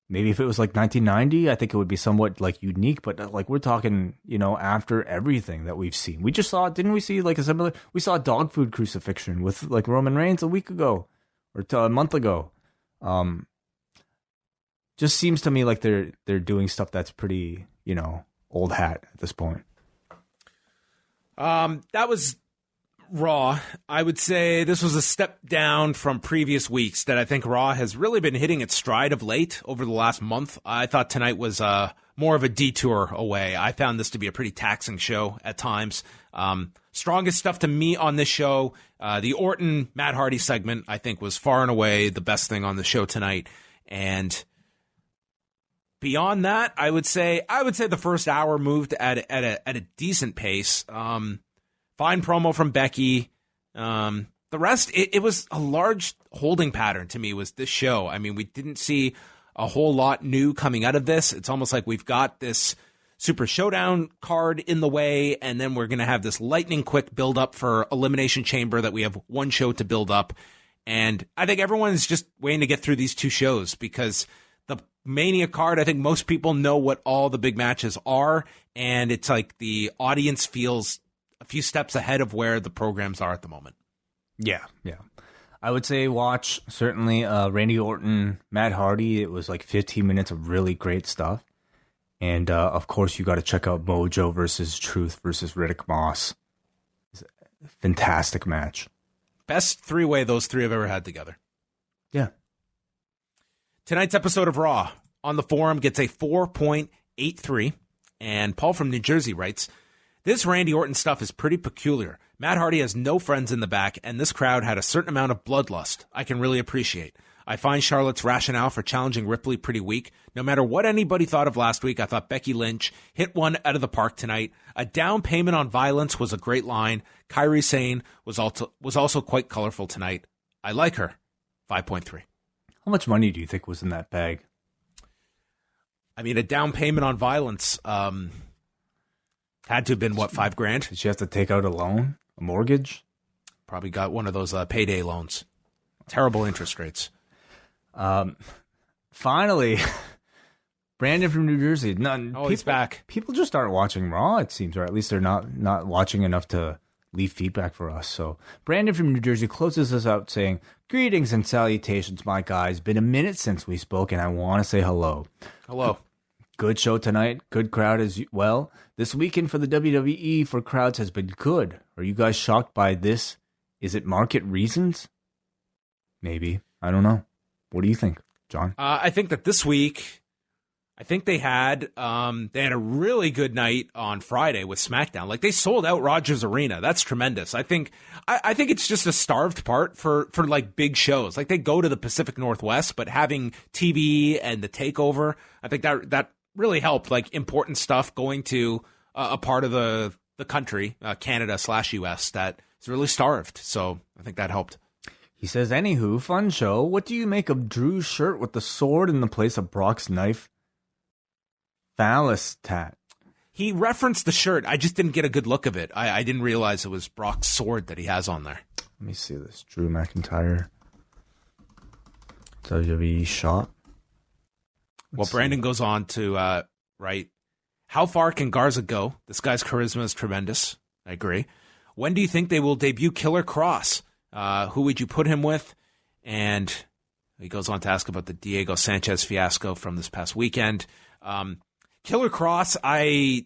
maybe if it was like 1990, I think it would be somewhat like unique, but like we're talking, you know, after everything that we've seen. We just saw, didn't we see like we saw a dog food crucifixion with like Roman Reigns a week ago or a month ago. Just seems to me like they're doing stuff that's pretty, you know, old hat at this point. That was Raw. I would say this was a step down from previous weeks that I think Raw has really been hitting its stride of late over the last month. I thought tonight was more of a detour away. I found this to be a pretty taxing show at times. Strongest stuff to me on this show, the Orton Matt Hardy segment, I think was far and away the best thing on the show tonight. And beyond that, I would say the first hour moved at a decent pace. Fine promo from Becky. The rest, it was a large holding pattern to me, was this show. I mean, we didn't see a whole lot new coming out of this. It's almost like we've got this Super Showdown card in the way, and then we're going to have this lightning quick build up for Elimination Chamber that we have one show to build up. And I think everyone's just waiting to get through these two shows because the Mania card, I think most people know what all the big matches are, and it's like the audience feels a few steps ahead of where the programs are at the moment. Yeah. I would say watch certainly Randy Orton, Matt Hardy. It was like 15 minutes of really great stuff. And of course, you got to check out Mojo versus Truth versus Riddick Moss. It's a fantastic match. Best three-way those three have ever had together. Yeah. Tonight's episode of Raw on the forum gets a 4.83. And Paul from New Jersey writes, this Randy Orton stuff is pretty peculiar. Matt Hardy has no friends in the back, and this crowd had a certain amount of bloodlust I can really appreciate. I find Charlotte's rationale for challenging Ripley pretty weak. No matter what anybody thought of last week, I thought Becky Lynch hit one out of the park tonight. A down payment on violence was a great line. Kairi Sane was also quite colorful tonight. I like her. 5.3. How much money do you think was in that bag? I mean, a down payment on violence had to have been, what, $5,000? Did she have to take out a loan? A mortgage? Probably got one of those payday loans. Terrible interest rates. Finally, Brandon from New Jersey. He's back. People just aren't watching Raw, it seems, or at least they're not watching enough to leave feedback for us. So Brandon from New Jersey closes us out saying, greetings and salutations, my guys. Been a minute since we spoke, and I want to say hello. Hello. Good show tonight. Good crowd as well. This weekend for the WWE for crowds has been good. Are you guys shocked by this? Is it market reasons? Maybe. I don't know. What do you think, John? I think that this week, they had a really good night on Friday with SmackDown. Like, they sold out Rogers Arena. That's tremendous. I think it's just a starved part for like big shows. Like, they go to the Pacific Northwest, but having TV and the TakeOver, I think that really helped. Like, important stuff going to a part of the country, Canada/US, that is really starved. So I think that helped. He says, anywho, fun show. What do you make of Drew's shirt with the sword in the place of Brock's knife? Phallus tat. He referenced the shirt. I just didn't get a good look of it. I didn't realize it was Brock's sword that he has on there. Let me see this. Drew McIntyre. WWE shop. Well, Brandon goes on to write, how far can Garza go? This guy's charisma is tremendous. I agree. When do you think they will debut Killer Cross? Who would you put him with? And he goes on to ask about the Diego Sanchez fiasco from this past weekend. Killer Cross, I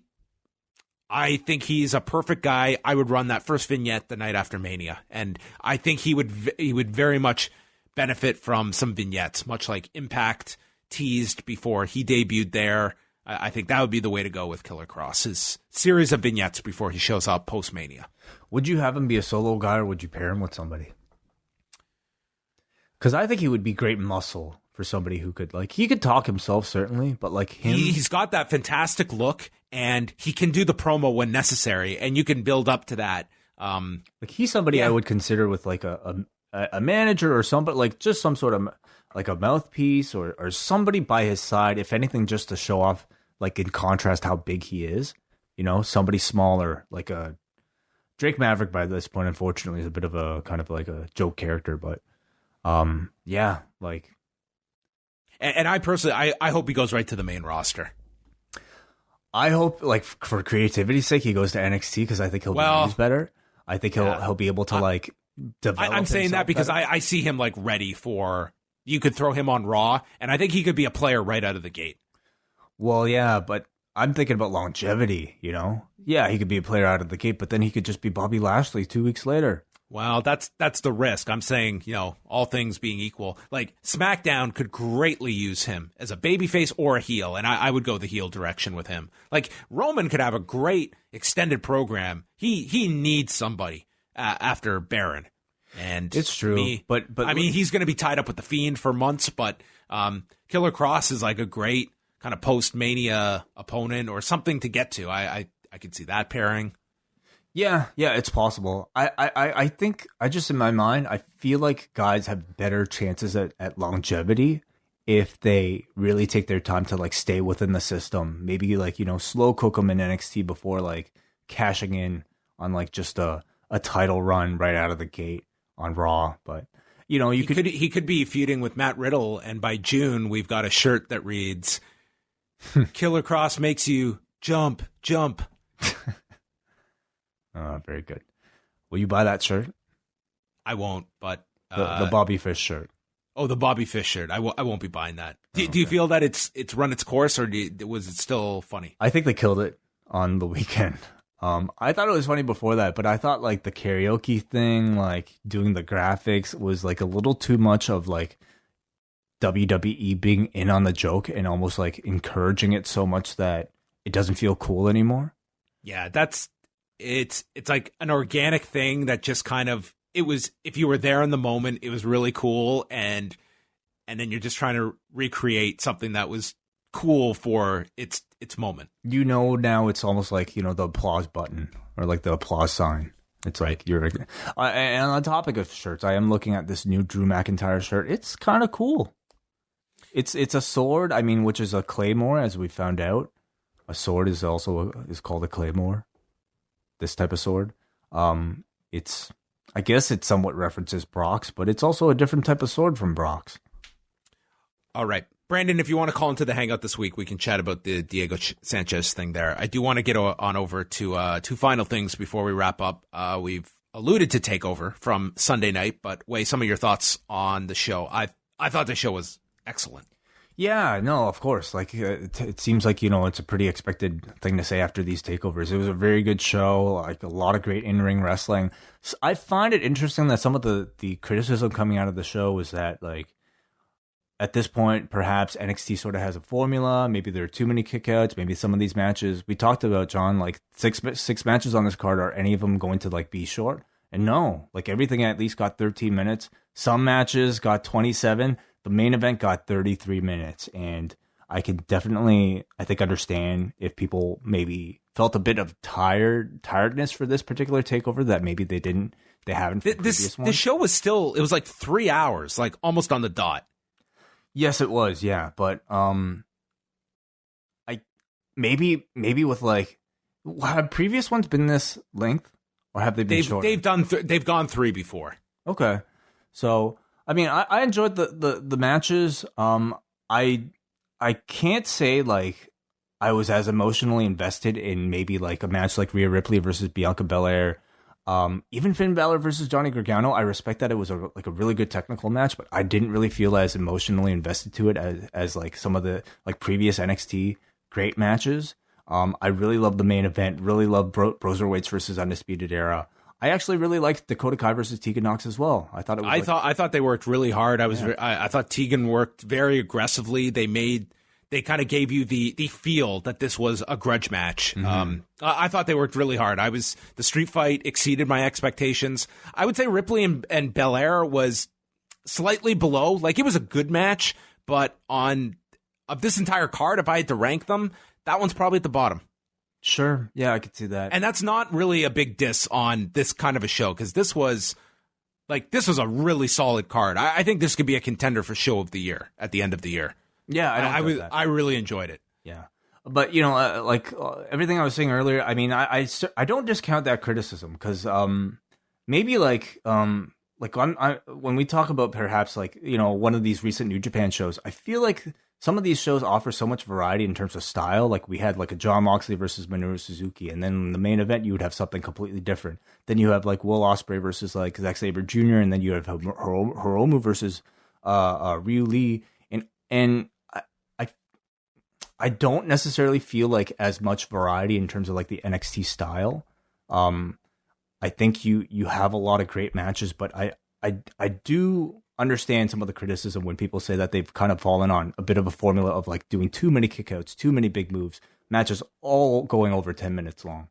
think he's a perfect guy. I would run that first vignette the night after Mania, and I think he would very much benefit from some vignettes, much like Impact teased before he debuted there. I think that would be the way to go with Killer Cross, his series of vignettes before he shows up post-Mania. Would you have him be a solo guy, or would you pair him with somebody? Because I think he would be great muscle for somebody who could, like, he could talk himself, certainly, but like him. He's got that fantastic look, and he can do the promo when necessary, and you can build up to that. Like, he's somebody I would consider with like a manager or somebody, like just some sort of like a mouthpiece or somebody by his side, if anything, just to show off, like, in contrast how big he is. You know, somebody smaller, like a Drake Maverick by this point, unfortunately, is a bit of a kind of like a joke character, but yeah, like. And I personally, I hope he goes right to the main roster. I hope, like, for creativity's sake, he goes to NXT, because I think he'll be used better. I think he'll be able to like develop. I'm saying that because I see him like ready for. You could throw him on Raw, and I think he could be a player right out of the gate. Well, yeah, but I'm thinking about longevity. You know, yeah, he could be a player out of the gate, but then he could just be Bobby Lashley 2 weeks later. Well, that's the risk. I'm saying, you know, all things being equal, like SmackDown could greatly use him as a babyface or a heel, and I would go the heel direction with him. Like, Roman could have a great extended program. He needs somebody after Baron, and it's true. But I mean, he's going to be tied up with the Fiend for months. But Killer Cross is like a great kind of post-Mania opponent or something to get to. I could see that pairing. Yeah, it's possible. I think, I just, in my mind, I feel like guys have better chances at longevity if they really take their time to, like, stay within the system. Maybe, like, you know, slow cook them in NXT before, like, cashing in on, like, just a title run right out of the gate on Raw. But, you know, he could be feuding with Matt Riddle, and by June we've got a shirt that reads Killer Cross makes you jump. Oh, very good. Will you buy that shirt? I won't, but the Bobby Fish shirt. Oh, the Bobby Fish shirt. I won't be buying that. Do you feel that it's run its course, or was it still funny? I think they killed it on the weekend. I thought it was funny before that, but I thought, like, the karaoke thing, like doing the graphics, was like a little too much of, like, WWE being in on the joke and almost like encouraging it so much that it doesn't feel cool anymore. Yeah, it's like an organic thing that just kind of, it was, if you were there in the moment, it was really cool, and then you're just trying to recreate something that was cool for its moment. You know, now it's almost like, you know, the applause button or like the applause sign. It's right. Like you're and on the topic of shirts, I am looking at this new Drew McIntyre shirt. It's kind of cool. It's a sword, I mean, which is a claymore, as we found out. A sword is also is called a claymore. This type of sword. I guess it somewhat references Brock's, but it's also a different type of sword from Brock's. All right. Brandon, if you want to call into the Hangout this week, we can chat about the Diego Sanchez thing there. I do want to get on over to two final things before we wrap up. We've alluded to TakeOver from Sunday night, but Wai, some of your thoughts on the show. I thought the show was excellent. Yeah, no, of course. Like, it seems like, you know, it's a pretty expected thing to say after these takeovers. It was a very good show, like a lot of great in-ring wrestling. So I find it interesting that some of the criticism coming out of the show was that, like, at this point, perhaps NXT sort of has a formula. Maybe there are too many kickouts. Maybe some of these matches we talked about, John, like six matches on this card, are any of them going to, like, be short? And no, like, everything at least got 13 minutes. Some matches got 27. The main event got 33 minutes, and I can definitely, I think, understand if people maybe felt a bit of tiredness for this particular takeover that maybe they haven't for previous ones. The show was still, it was like 3 hours, like almost on the dot. Yes, it was, yeah, but I maybe with, like, have previous ones been this length, or have they been shorter? They've gone 3 before. Okay, so. I mean, I enjoyed the matches. I can't say, like, I was as emotionally invested in maybe like a match like Rhea Ripley versus Bianca Belair. Even Finn Balor versus Johnny Gargano, I respect that it was a really good technical match, but I didn't really feel as emotionally invested to it as like some of the like previous NXT great matches. I really loved the main event, really loved Broserweights versus Undisputed Era. I actually really liked Dakota Kai versus Tegan Nox as well. I thought it was I thought they worked really hard. I thought Tegan worked very aggressively. They kind of gave you the feel that this was a grudge match. Mm-hmm. I thought they worked really hard. The street fight exceeded my expectations. I would say Ripley and Belair was slightly below. Like, it was a good match, but of this entire card, if I had to rank them, that one's probably at the bottom. Sure. Yeah, I could see that. And that's not really a big diss on this kind of a show, because this was a really solid card. I think this could be a contender for show of the year at the end of the year. Yeah, I really enjoyed it. Yeah, but everything I was saying earlier, I mean, I don't discount that criticism, because maybe when we talk about perhaps one of these recent New Japan shows, I feel like some of these shows offer so much variety in terms of style. Like, we had like a Jon Moxley versus Minoru Suzuki, and then in the main event you would have something completely different. Then you have like Will Ospreay versus like Zack Sabre Jr., and then you have Hiromu versus Ryu Lee, and I don't necessarily feel like as much variety in terms of like the NXT style. I think you have a lot of great matches, but I do understand some of the criticism when people say that they've kind of fallen on a bit of a formula of like doing too many kickouts, too many big moves, matches all going over 10 minutes long.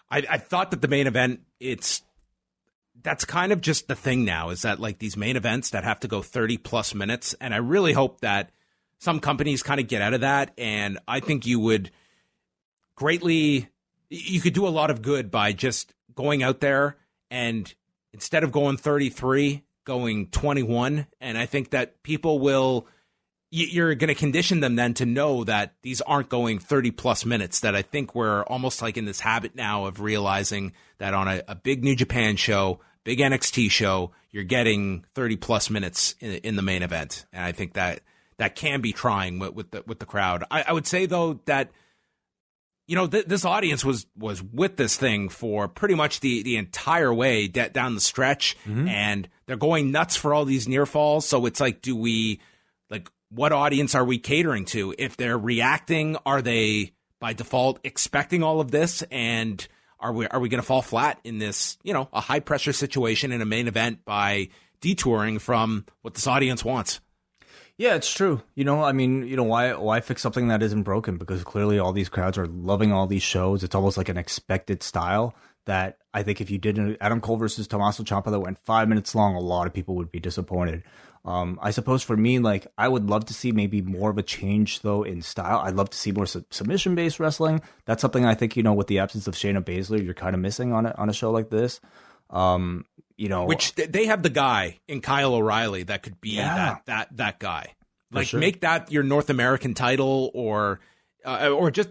I thought that the main event, that's kind of just the thing now, is that like these main events that have to go 30 plus minutes. And I really hope that some companies kind of get out of that. And I think you could do a lot of good by just going out there and instead of going 33, going 21. And I think that you're going to condition them then to know that these aren't going 30 plus minutes. That I think we're almost like in this habit now of realizing that on a big New Japan show, big NXT show, you're getting 30 plus minutes in the main event. And I think that can be trying with the crowd. I would say though that, this audience was with this thing for pretty much the entire way down the stretch, mm-hmm. and they're going nuts for all these near falls. So it's like, what audience are we catering to? If they're reacting, are they by default expecting all of this? And are we going to fall flat in this, a high pressure situation in a main event by detouring from what this audience wants? Yeah, it's true. Why fix something that isn't broken? Because clearly all these crowds are loving all these shows. It's almost like an expected style that I think if you did an Adam Cole versus Tommaso Ciampa that went 5 minutes long, a lot of people would be disappointed. I suppose for me, like, I would love to see maybe more of a change though in style. I'd love to see more submission-based wrestling. That's something I think, with the absence of Shayna Baszler, you're kind of missing on a show like this. Which they have the guy in Kyle O'Reilly that could be that guy. Like, sure. Make that your North American title, or just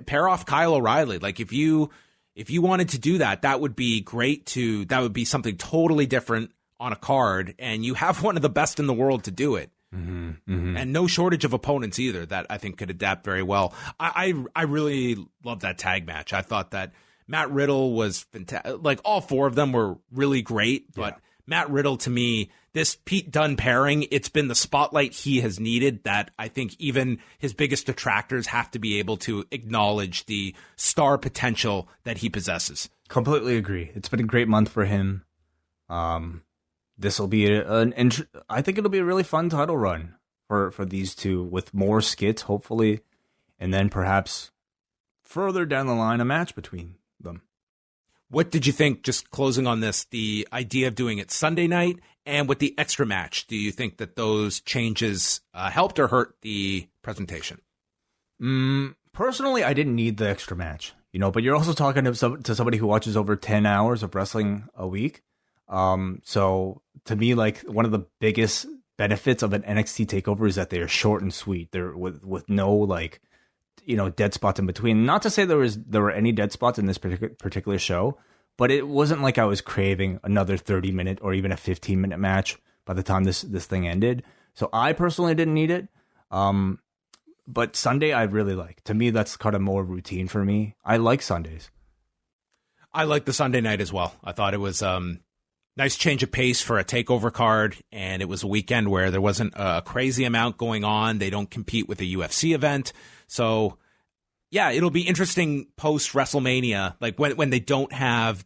pair off Kyle O'Reilly. Like, if you wanted to do that, that would be great too. That would be something totally different on a card, and you have one of the best in the world to do it. Mm-hmm, mm-hmm. And no shortage of opponents either that I think could adapt very well. I really love that tag match. I thought that Matt Riddle was fantastic. Like, all four of them were really great, but Matt Riddle, to me, this Pete Dunne pairing, it's been the spotlight he has needed, that I think even his biggest detractors have to be able to acknowledge the star potential that he possesses. Completely agree. It's been a great month for him. This will be I think it'll be a really fun title run for these two, with more skits, hopefully, and then perhaps further down the line, a match between them. What did you think, just closing on this, the idea of doing it Sunday night and with the extra match? Do you think that those changes helped or hurt the presentation? Personally, I didn't need the extra match, but you're also talking to somebody who watches over 10 hours of wrestling a week. So to me, like, one of the biggest benefits of an NXT TakeOver is that they are short and sweet. They're with no dead spots in between. Not to say there were any dead spots in this particular show, but it wasn't like I was craving another 30-minute or even a 15-minute match by the time this thing ended. So I personally didn't need it. But Sunday I really like. To me, that's kind of more routine for me. I like Sundays. I like the Sunday night as well. I thought it was nice change of pace for a TakeOver card, and it was a weekend where there wasn't a crazy amount going on. They don't compete with a UFC event. So, yeah, it'll be interesting post-WrestleMania, like when they don't have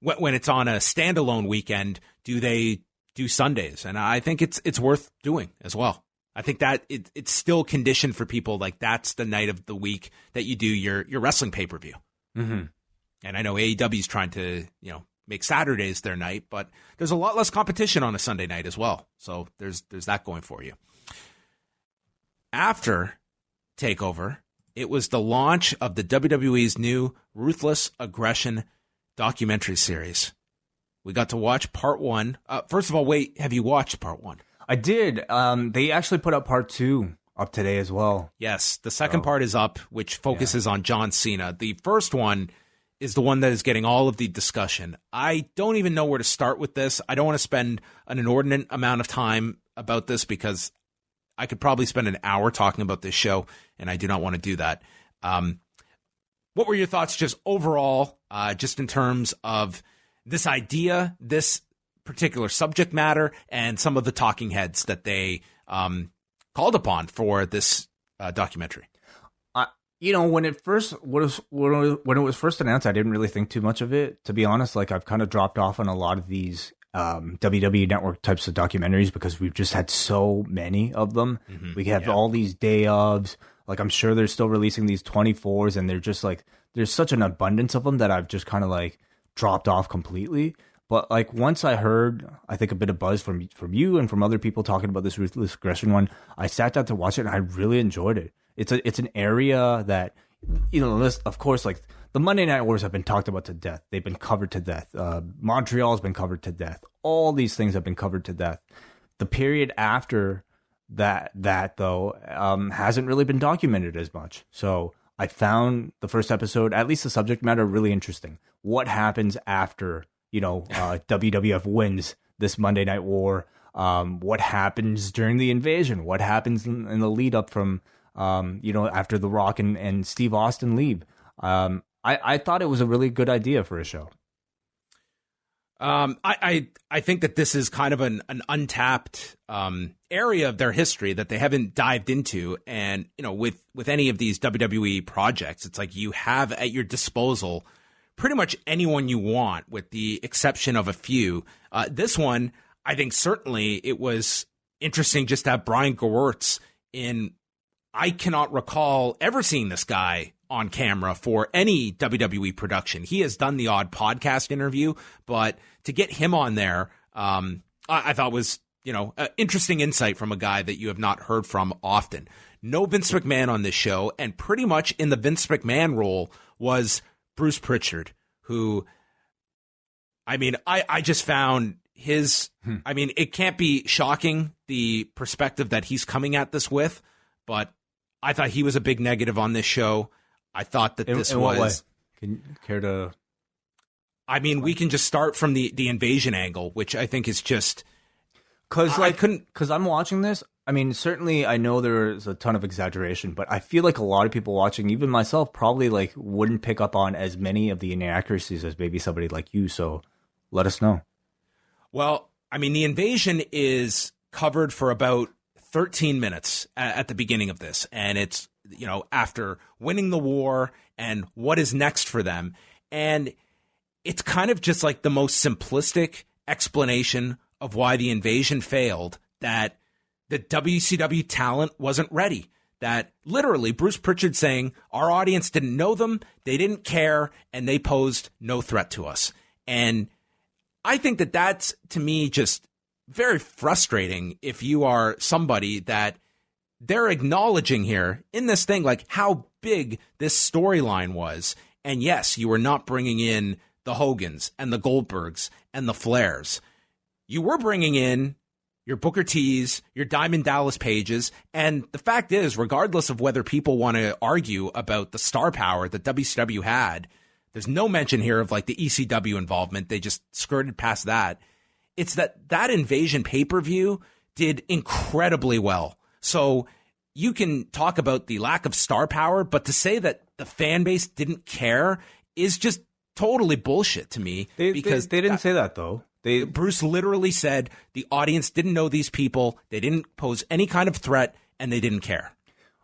when it's on a standalone weekend, do they do Sundays? And I think it's worth doing as well. I think that it's still conditioned for people, like that's the night of the week that you do your wrestling pay-per-view. Mm-hmm. And I know AEW is trying to, make Saturdays their night, but there's a lot less competition on a Sunday night as well. So there's that going for you. After TakeOver, it was the launch of the WWE's new Ruthless Aggression documentary series. We got to watch part 1. First of all, wait, have you watched part 1? I did. They actually put up part 2 up today as well. Yes, the second part is up, which focuses on John Cena. The first one is the one that is getting all of the discussion. I don't even know where to start with this. I don't want to spend an inordinate amount of time about this because I could probably spend an hour talking about this show, and I do not want to do that. What were your thoughts just overall, just in terms of this idea, this particular subject matter, and some of the talking heads that they called upon for this documentary? When it was first announced, I didn't really think too much of it. To be honest, like I've kind of dropped off on a lot of these WWE Network types of documentaries because we've just had so many of them. Mm-hmm. We have all these day ofs. Like I'm sure they're still releasing these 24s, and they're just like there's such an abundance of them that I've just kind of like dropped off completely. But like once I heard, I think a bit of buzz from you and from other people talking about this Ruthless Aggression one, I sat down to watch it and I really enjoyed it. It's an area that, of course, like the Monday Night Wars have been talked about to death. They've been covered to death. Montreal's been covered to death. All these things have been covered to death. The period after that though, hasn't really been documented as much. So I found the first episode, at least the subject matter, really interesting. What happens after, WWF wins this Monday Night War? What happens during the invasion? What happens in the lead up from, after The Rock and Steve Austin leave? I thought it was a really good idea for a show. I think that this is kind of an untapped area of their history that they haven't dived into. And, with any of these WWE projects, it's like you have at your disposal pretty much anyone you want, with the exception of a few. This one, I think certainly it was interesting just to have Brian Gewirtz in. I cannot recall ever seeing this guy on camera for any WWE production. He has done the odd podcast interview, but to get him on there, I thought was, interesting insight from a guy that you have not heard from often. No Vince McMahon on this show, and pretty much in the Vince McMahon role was Bruce Pritchard, who, I just found his, it can't be shocking, the perspective that he's coming at this with, but I thought he was a big negative on this show. I thought that this in was. What way? Can you care to? We can just start from the invasion angle, which I think is just because I'm watching this. Certainly I know there's a ton of exaggeration, but I feel like a lot of people watching, even myself, probably like wouldn't pick up on as many of the inaccuracies as maybe somebody like you. So let us know. Well, the invasion is covered for about 13 minutes at the beginning of this, and it's after winning the war and what is next for them, and it's kind of just like the most simplistic explanation of why the invasion failed, that the WCW talent wasn't ready, that literally Bruce Pritchard saying our audience didn't know them, they didn't care, and they posed no threat to us. And I think that that's, to me, just very frustrating if you are somebody that they're acknowledging here in this thing, like how big this storyline was. And yes, you were not bringing in the Hogans and the Goldbergs and the Flairs. You were bringing in your Booker T's, your Diamond Dallas Pages. And the fact is, regardless of whether people want to argue about the star power that WCW had, there's no mention here of like the ECW involvement. They just skirted past that. It's that invasion pay-per-view did incredibly well. So you can talk about the lack of star power, but to say that the fan base didn't care is just totally bullshit to me. Because they didn't say that, though. Bruce literally said the audience didn't know these people, they didn't pose any kind of threat, and they didn't care.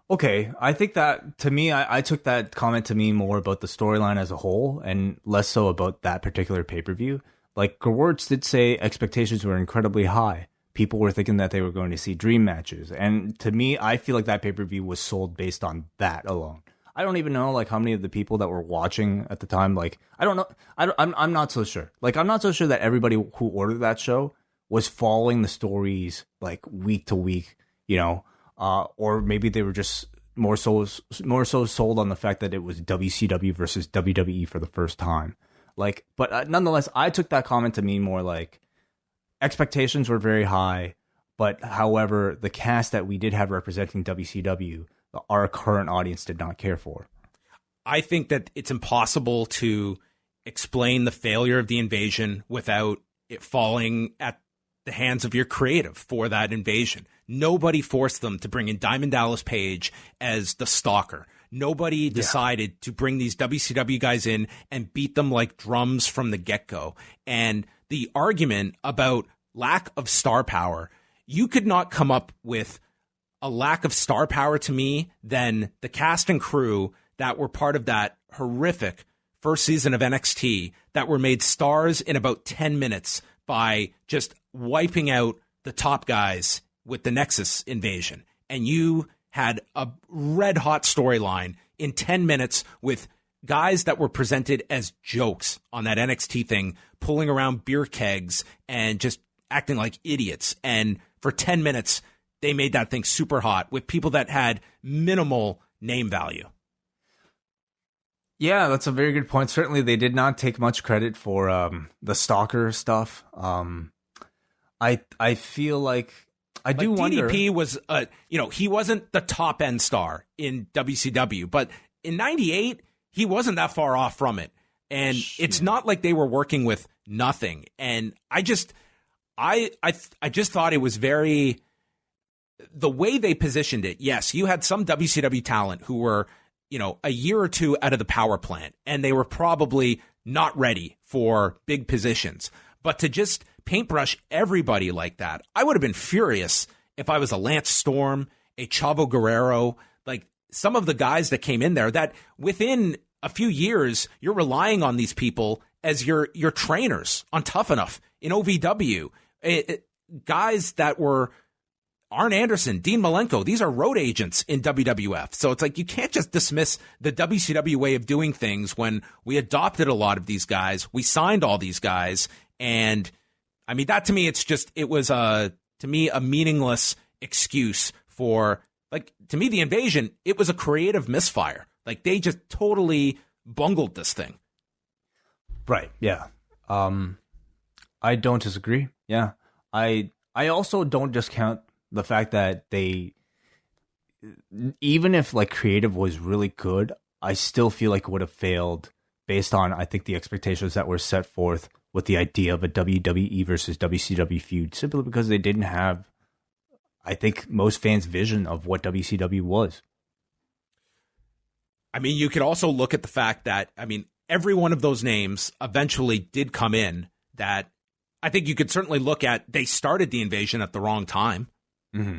Okay, I think that, to me, I took that comment to mean more about the storyline as a whole and less so about that particular pay-per-view. Like, Gewurz did say expectations were incredibly high. People were thinking that they were going to see dream matches. And to me, I feel like that pay-per-view was sold based on that alone. I don't even know, like, how many of the people that were watching at the time, like, I don't know. I'm not so sure. Like, I'm not so sure that everybody who ordered that show was following the stories, like, week to week, you know, or maybe they were just more so sold on the fact that it was WCW versus WWE for the first time. Like, but nonetheless, I took that comment to mean more like expectations were very high, but however, the cast that we did have representing WCW, our current audience did not care for. I think that it's impossible to explain the failure of the invasion without it falling at the hands of your creative for that invasion. Nobody forced them to bring in Diamond Dallas Page as the stalker. Nobody decided to bring these WCW guys in and beat them like drums from the get-go. And the argument about lack of star power, you could not come up with a lack of star power to me than the cast and crew that were part of that horrific first season of NXT that were made stars in about 10 minutes by just wiping out the top guys with the Nexus invasion. And you had a red hot storyline in 10 minutes with guys that were presented as jokes on that NXT thing, pulling around beer kegs and just acting like idiots. And for 10 minutes, they made that thing super hot with people that had minimal name value. Yeah, that's a very good point. Certainly, they did not take much credit for the stalker stuff. I feel like I do wonder. DDP was, he wasn't the top end star in WCW, but in '98 he wasn't that far off from it. And it's not like they were working with nothing. And I just thought it was very, the way they positioned it. Yes, you had some WCW talent who were, a year or two out of the power plant, and they were probably not ready for big positions. But to just paintbrush everybody like that, I would have been furious if I was a Lance Storm, a Chavo Guerrero, like some of the guys that came in there that within a few years, you're relying on these people as your trainers on Tough Enough, in OVW, guys that were Arn Anderson, Dean Malenko, these are road agents in WWF. So it's like you can't just dismiss the WCW way of doing things when we adopted a lot of these guys. We signed all these guys. And I mean, that to me, it was a meaningless excuse for, like, to me, the invasion, it was a creative misfire. Like, they just totally bungled this thing. Right. Yeah. I don't disagree. Yeah. I also don't discount the fact that they, even if like creative was really good, I still feel like it would have failed based on, I think, the expectations that were set forth with the idea of a WWE versus WCW feud, simply because they didn't have, I think, most fans' vision of what WCW was. I mean, you could also look at the fact that, every one of those names eventually did come in that I think you could certainly look at, they started the invasion at the wrong time. Mm-hmm.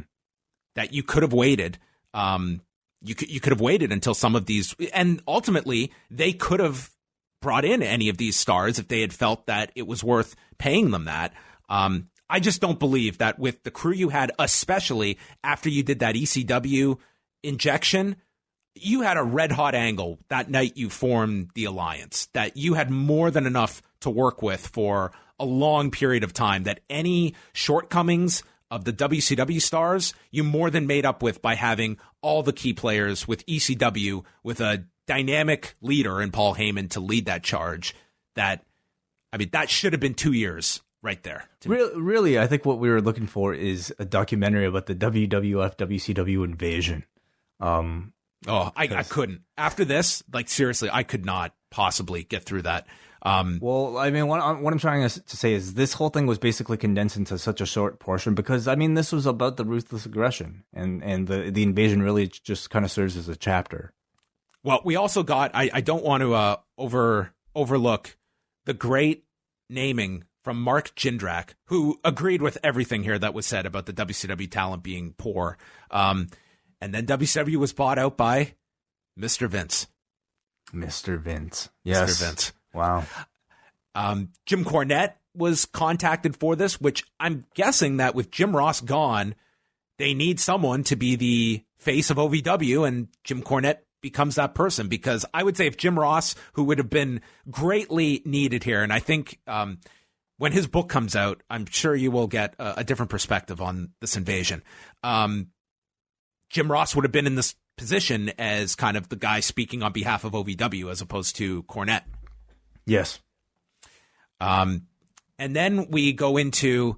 That you could have waited. You could have waited until some of these, and ultimately they could have brought in any of these stars if they had felt that it was worth paying them that. I just don't believe that with the crew you had, especially after you did that ECW injection, you had a red hot angle that night you formed the alliance, that you had more than enough to work with for a long period of time, that any shortcomings of the WCW stars, you more than made up with by having all the key players with ECW, with a dynamic leader in Paul Heyman to lead that charge. That should have been 2 years right there. Really, I think what we were looking for is a documentary about the WWF WCW invasion. I couldn't. After this, like, seriously, I could not possibly get through that. Well, I mean, what I'm trying to say is this whole thing was basically condensed into such a short portion because, I mean, this was about the Ruthless Aggression, and the invasion really just kind of serves as a chapter. Well, we also got, I don't want to overlook the great naming from Mark Jindrak, who agreed with everything here that was said about the WCW talent being poor. And then WCW was bought out by Mr. Vince. Mr. Vince. Yes. Mr. Vince. Wow. Jim Cornette was contacted for this, which I'm guessing that with Jim Ross gone, they need someone to be the face of OVW, and Jim Cornette becomes that person, because I would say if Jim Ross, who would have been greatly needed here, and I think when his book comes out, I'm sure you will get a different perspective on this invasion. Jim Ross would have been in this position as kind of the guy speaking on behalf of OVW as opposed to Cornette. Yes. And then we go into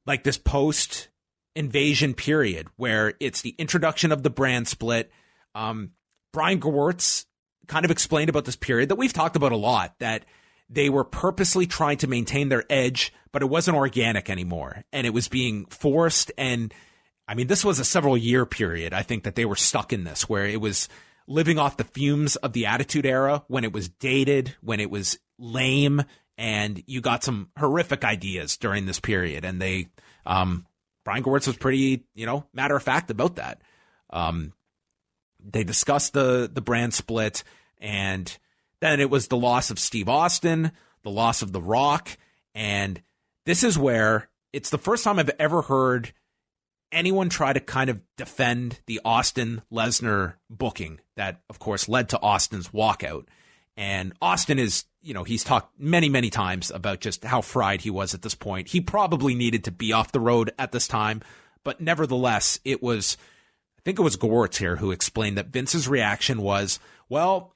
like this post-invasion period where it's the introduction of the brand split. Brian Gewirtz kind of explained about this period that we've talked about a lot, that they were purposely trying to maintain their edge, but it wasn't organic anymore. And it was being forced. And I mean, this was a several-year period, I think, that they were stuck in this, where it was living off the fumes of the Attitude Era, when it was dated, when it was lame, and you got some horrific ideas during this period. And they, Brian Gewirtz was pretty, matter of fact about that. They discussed the brand split, and then it was the loss of Steve Austin, the loss of The Rock, and this is where it's the first time I've ever heard anyone try to kind of defend the Austin-Lesnar booking that, of course, led to Austin's walkout. And Austin is, he's talked many, many times about just how fried he was at this point. He probably needed to be off the road at this time, but nevertheless, I think it was Gewirtz here who explained that Vince's reaction was, well,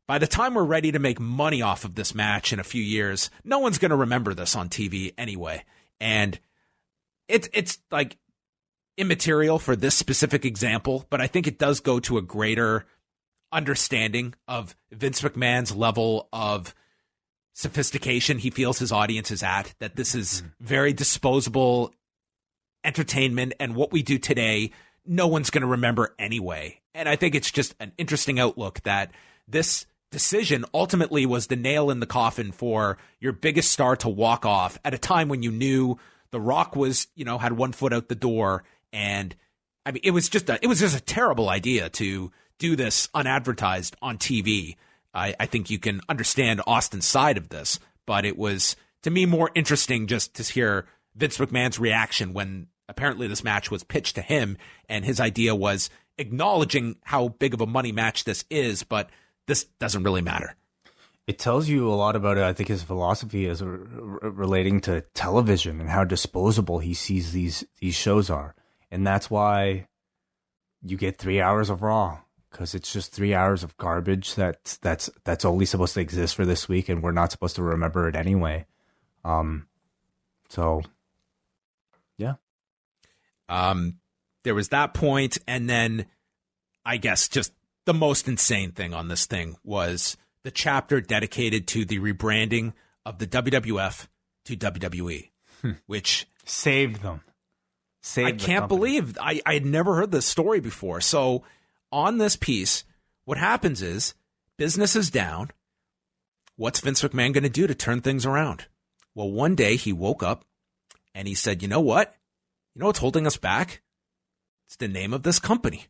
by the time we're ready to make money off of this match in a few years, no one's going to remember this on TV anyway. And it's like immaterial for this specific example, but I think it does go to a greater understanding of Vince McMahon's level of sophistication he feels his audience is at, that this is very disposable entertainment, and what we do today, no one's going to remember anyway. And I think it's just an interesting outlook that this decision ultimately was the nail in the coffin for your biggest star to walk off at a time when you knew The Rock was, had one foot out the door. And I mean, it was just a terrible idea to do this unadvertised on TV. I think you can understand Austin's side of this, but it was, to me, more interesting just to hear Vince McMahon's reaction when apparently this match was pitched to him, and his idea was acknowledging how big of a money match this is, but this doesn't really matter. It tells you a lot about, I think, his philosophy as relating to television and how disposable he sees these shows are. And that's why you get 3 hours of Raw, because it's just 3 hours of garbage that's only supposed to exist for this week, and we're not supposed to remember it anyway. So, yeah. There was that point, and then I guess just the most insane thing on this thing was the chapter dedicated to the rebranding of the WWF to WWE, which saved them. I can't believe I had never heard this story before. So on this piece, what happens is business is down. What's Vince McMahon going to do to turn things around? Well, one day he woke up and he said, you know what? You know what's holding us back? It's the name of this company.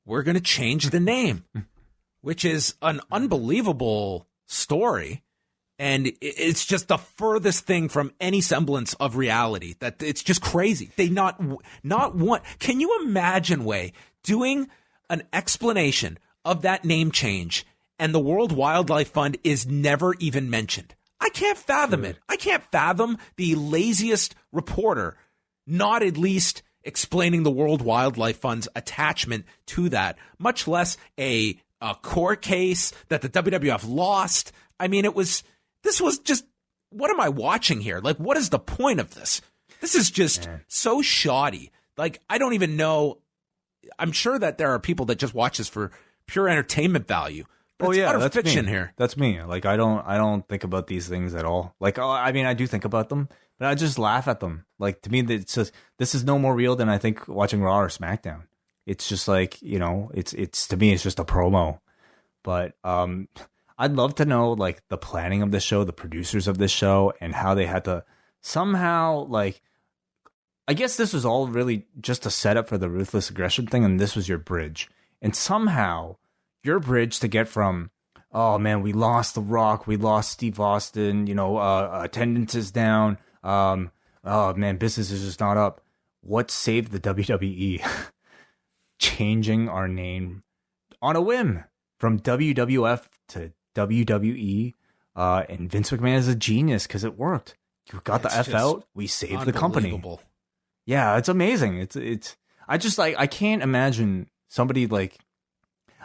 We're going to change the name, which is an unbelievable story. And it's just the furthest thing from any semblance of reality. That it's just crazy. They not one. Can you imagine, Wai, doing an explanation of that name change and the World Wildlife Fund is never even mentioned? I can't fathom it. I can't fathom the laziest reporter not at least explaining the World Wildlife Fund's attachment to that, much less a court case that the WWF lost. I mean, this was just, what am I watching here? Like, what is the point of this? This is just so shoddy. Like, I don't even know. I'm sure that there are people that just watch this for pure entertainment value, But it's utter fiction here. That's me. Like I don't think about these things at all. Like I mean, I do think about them, but I just laugh at them. Like to me, it's just this is no more real than I think watching Raw or SmackDown. It's just like it's to me, it's just a promo. But I'd love to know like the planning of this show, the producers of this show, and how they had to somehow like. I guess this was all really just a setup for the Ruthless Aggression thing, and this was your bridge. And somehow, your bridge to get from, oh man, we lost The Rock, we lost Steve Austin, attendance is down, oh man, business is just not up. What saved the WWE? Changing our name on a whim from WWF to WWE, and Vince McMahon is a genius because it worked. You got the F out, we saved the company. Yeah, it's amazing. It's I just like I can't imagine somebody like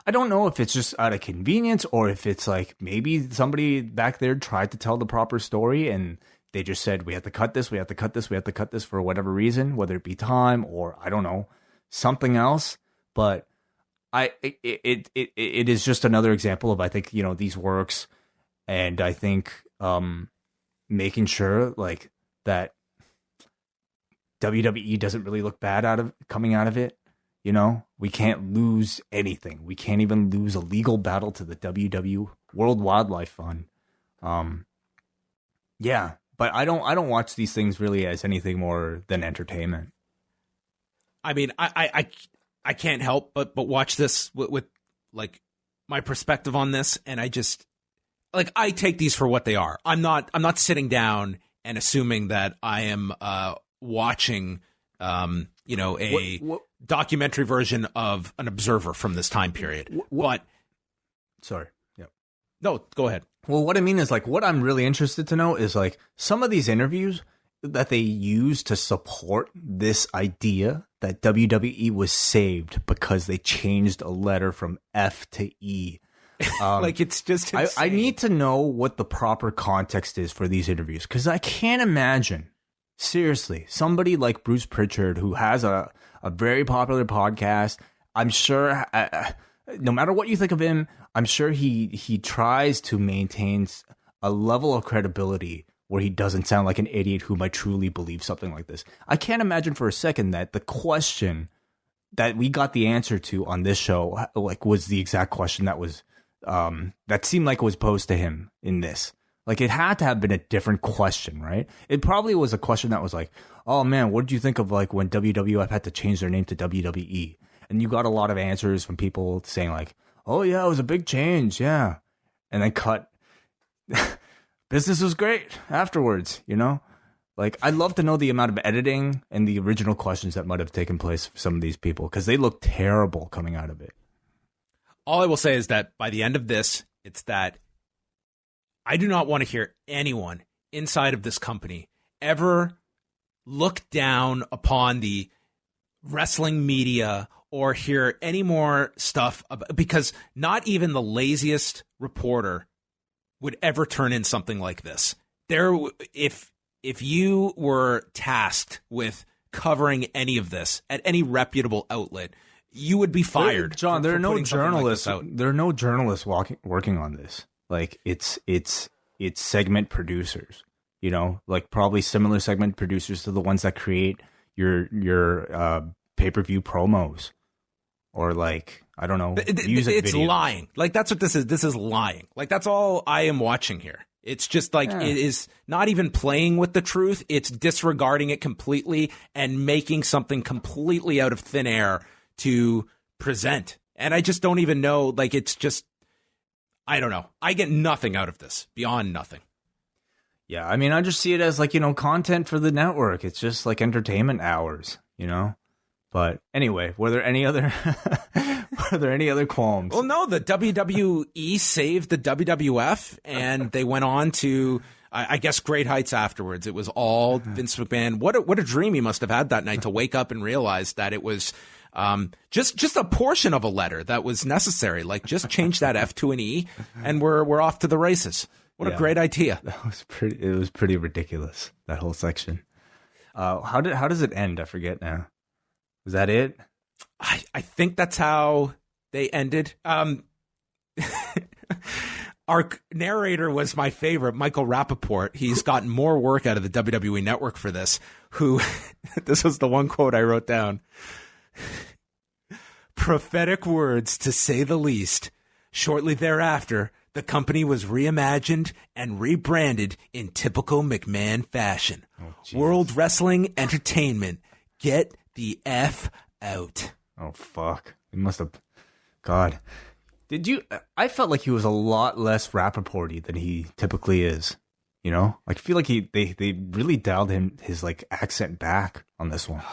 I don't know if it's just out of convenience or if it's like maybe somebody back there tried to tell the proper story and they just said we have to cut this, we have to cut this, we have to cut this for whatever reason, whether it be time or I don't know, something else. But it is just another example of I think, these works, and I think making sure like that WWE doesn't really look bad coming out of it. We can't lose anything. We can't even lose a legal battle to the WW World Wildlife Fund. Yeah, but I don't watch these things really as anything more than entertainment. I mean, I can't help but watch this with like my perspective on this, and I just like I take these for what they are. I'm not sitting down and assuming that I am watching documentary version of an Observer from this time period. But sorry. Yeah. No, go ahead. Well, what I mean is like what I'm really interested to know is like some of these interviews that they use to support this idea that WWE was saved because they changed a letter from F to E. Like it's just insane. I need to know what the proper context is for these interviews because I can't imagine. Seriously, somebody like Bruce Pritchard, who has a very popular podcast, I'm sure, no matter what you think of him, I'm sure he tries to maintain a level of credibility where he doesn't sound like an idiot who might truly believe something like this. I can't imagine for a second that the question that we got the answer to on this show like was the exact question that was that seemed like it was posed to him in this. Like, it had to have been a different question, right? It probably was a question that was like, oh, man, what did you think of, like, when WWF had to change their name to WWE? And you got a lot of answers from people saying, like, oh, yeah, it was a big change, yeah. And then cut. Business was great afterwards, Like, I'd love to know the amount of editing and the original questions that might have taken place for some of these people, because they look terrible coming out of it. All I will say is that by the end of this, it's that I do not want to hear anyone inside of this company ever look down upon the wrestling media or hear any more stuff because not even the laziest reporter would ever turn in something like this. If you were tasked with covering any of this at any reputable outlet, you would be fired. John, there are no journalists. There are no journalists working on this. Like it's segment producers, like probably similar segment producers to the ones that create your pay-per-view promos, or like I don't know, music it's videos. Lying. Like that's what this is. This is lying. Like that's all I am watching here. It's just like It is not even playing with the truth. It's disregarding it completely and making something completely out of thin air to present. And I just don't even know. Like it's just. I don't know. I get nothing out of this, beyond nothing. Yeah, I mean, I just see it as like, content for the network. It's just like entertainment hours, But anyway, were there any other qualms? Well, no, the WWE saved the WWF, and they went on to, I guess, great heights afterwards. It was all Vince McMahon. What a dream he must have had that night to wake up and realize that it was just a portion of a letter that was necessary. Like, just change that F to an E, and we're off to the races. What a great idea! It was pretty ridiculous, that whole section. How does it end? I forget now. Was that it? I think that's how they ended. Our narrator was my favorite, Michael Rappaport. He's gotten more work out of the WWE Network for this, this was the one quote I wrote down. Prophetic words, to say the least. Shortly thereafter, the company was reimagined and rebranded in typical McMahon fashion. World Wrestling Entertainment. Get the F out. Oh, fuck. He must have... God. I felt like he was a lot less Rappaport-y than he typically is. You know? Like, I feel like they really dialed his like accent back on this one.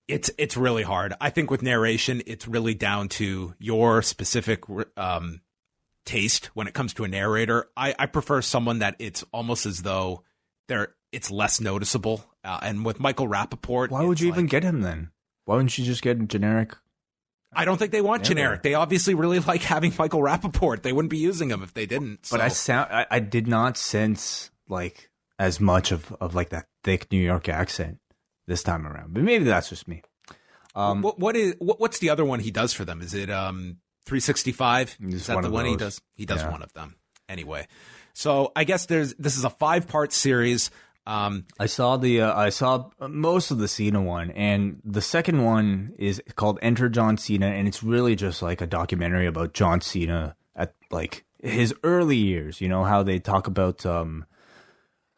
It's really hard. I think with narration, it's really down to your specific taste when it comes to a narrator. I prefer someone that it's almost as though it's less noticeable. And with Michael Rappaport... Why would you even get him then? Why wouldn't you just get generic... I don't think they want generic. They obviously really like having Michael Rappaport. They wouldn't be using him if they didn't. So. But I did not sense like as much of like that thick New York accent this time around. But maybe that's just me. What's the other one he does for them? Is it 365? Is that the one he does? He does one of them. Anyway, so I guess this is a 5-part series. I saw most of the Cena one, and the second one is called Enter John Cena, and it's really just like a documentary about John Cena at like his early years. You know how they talk about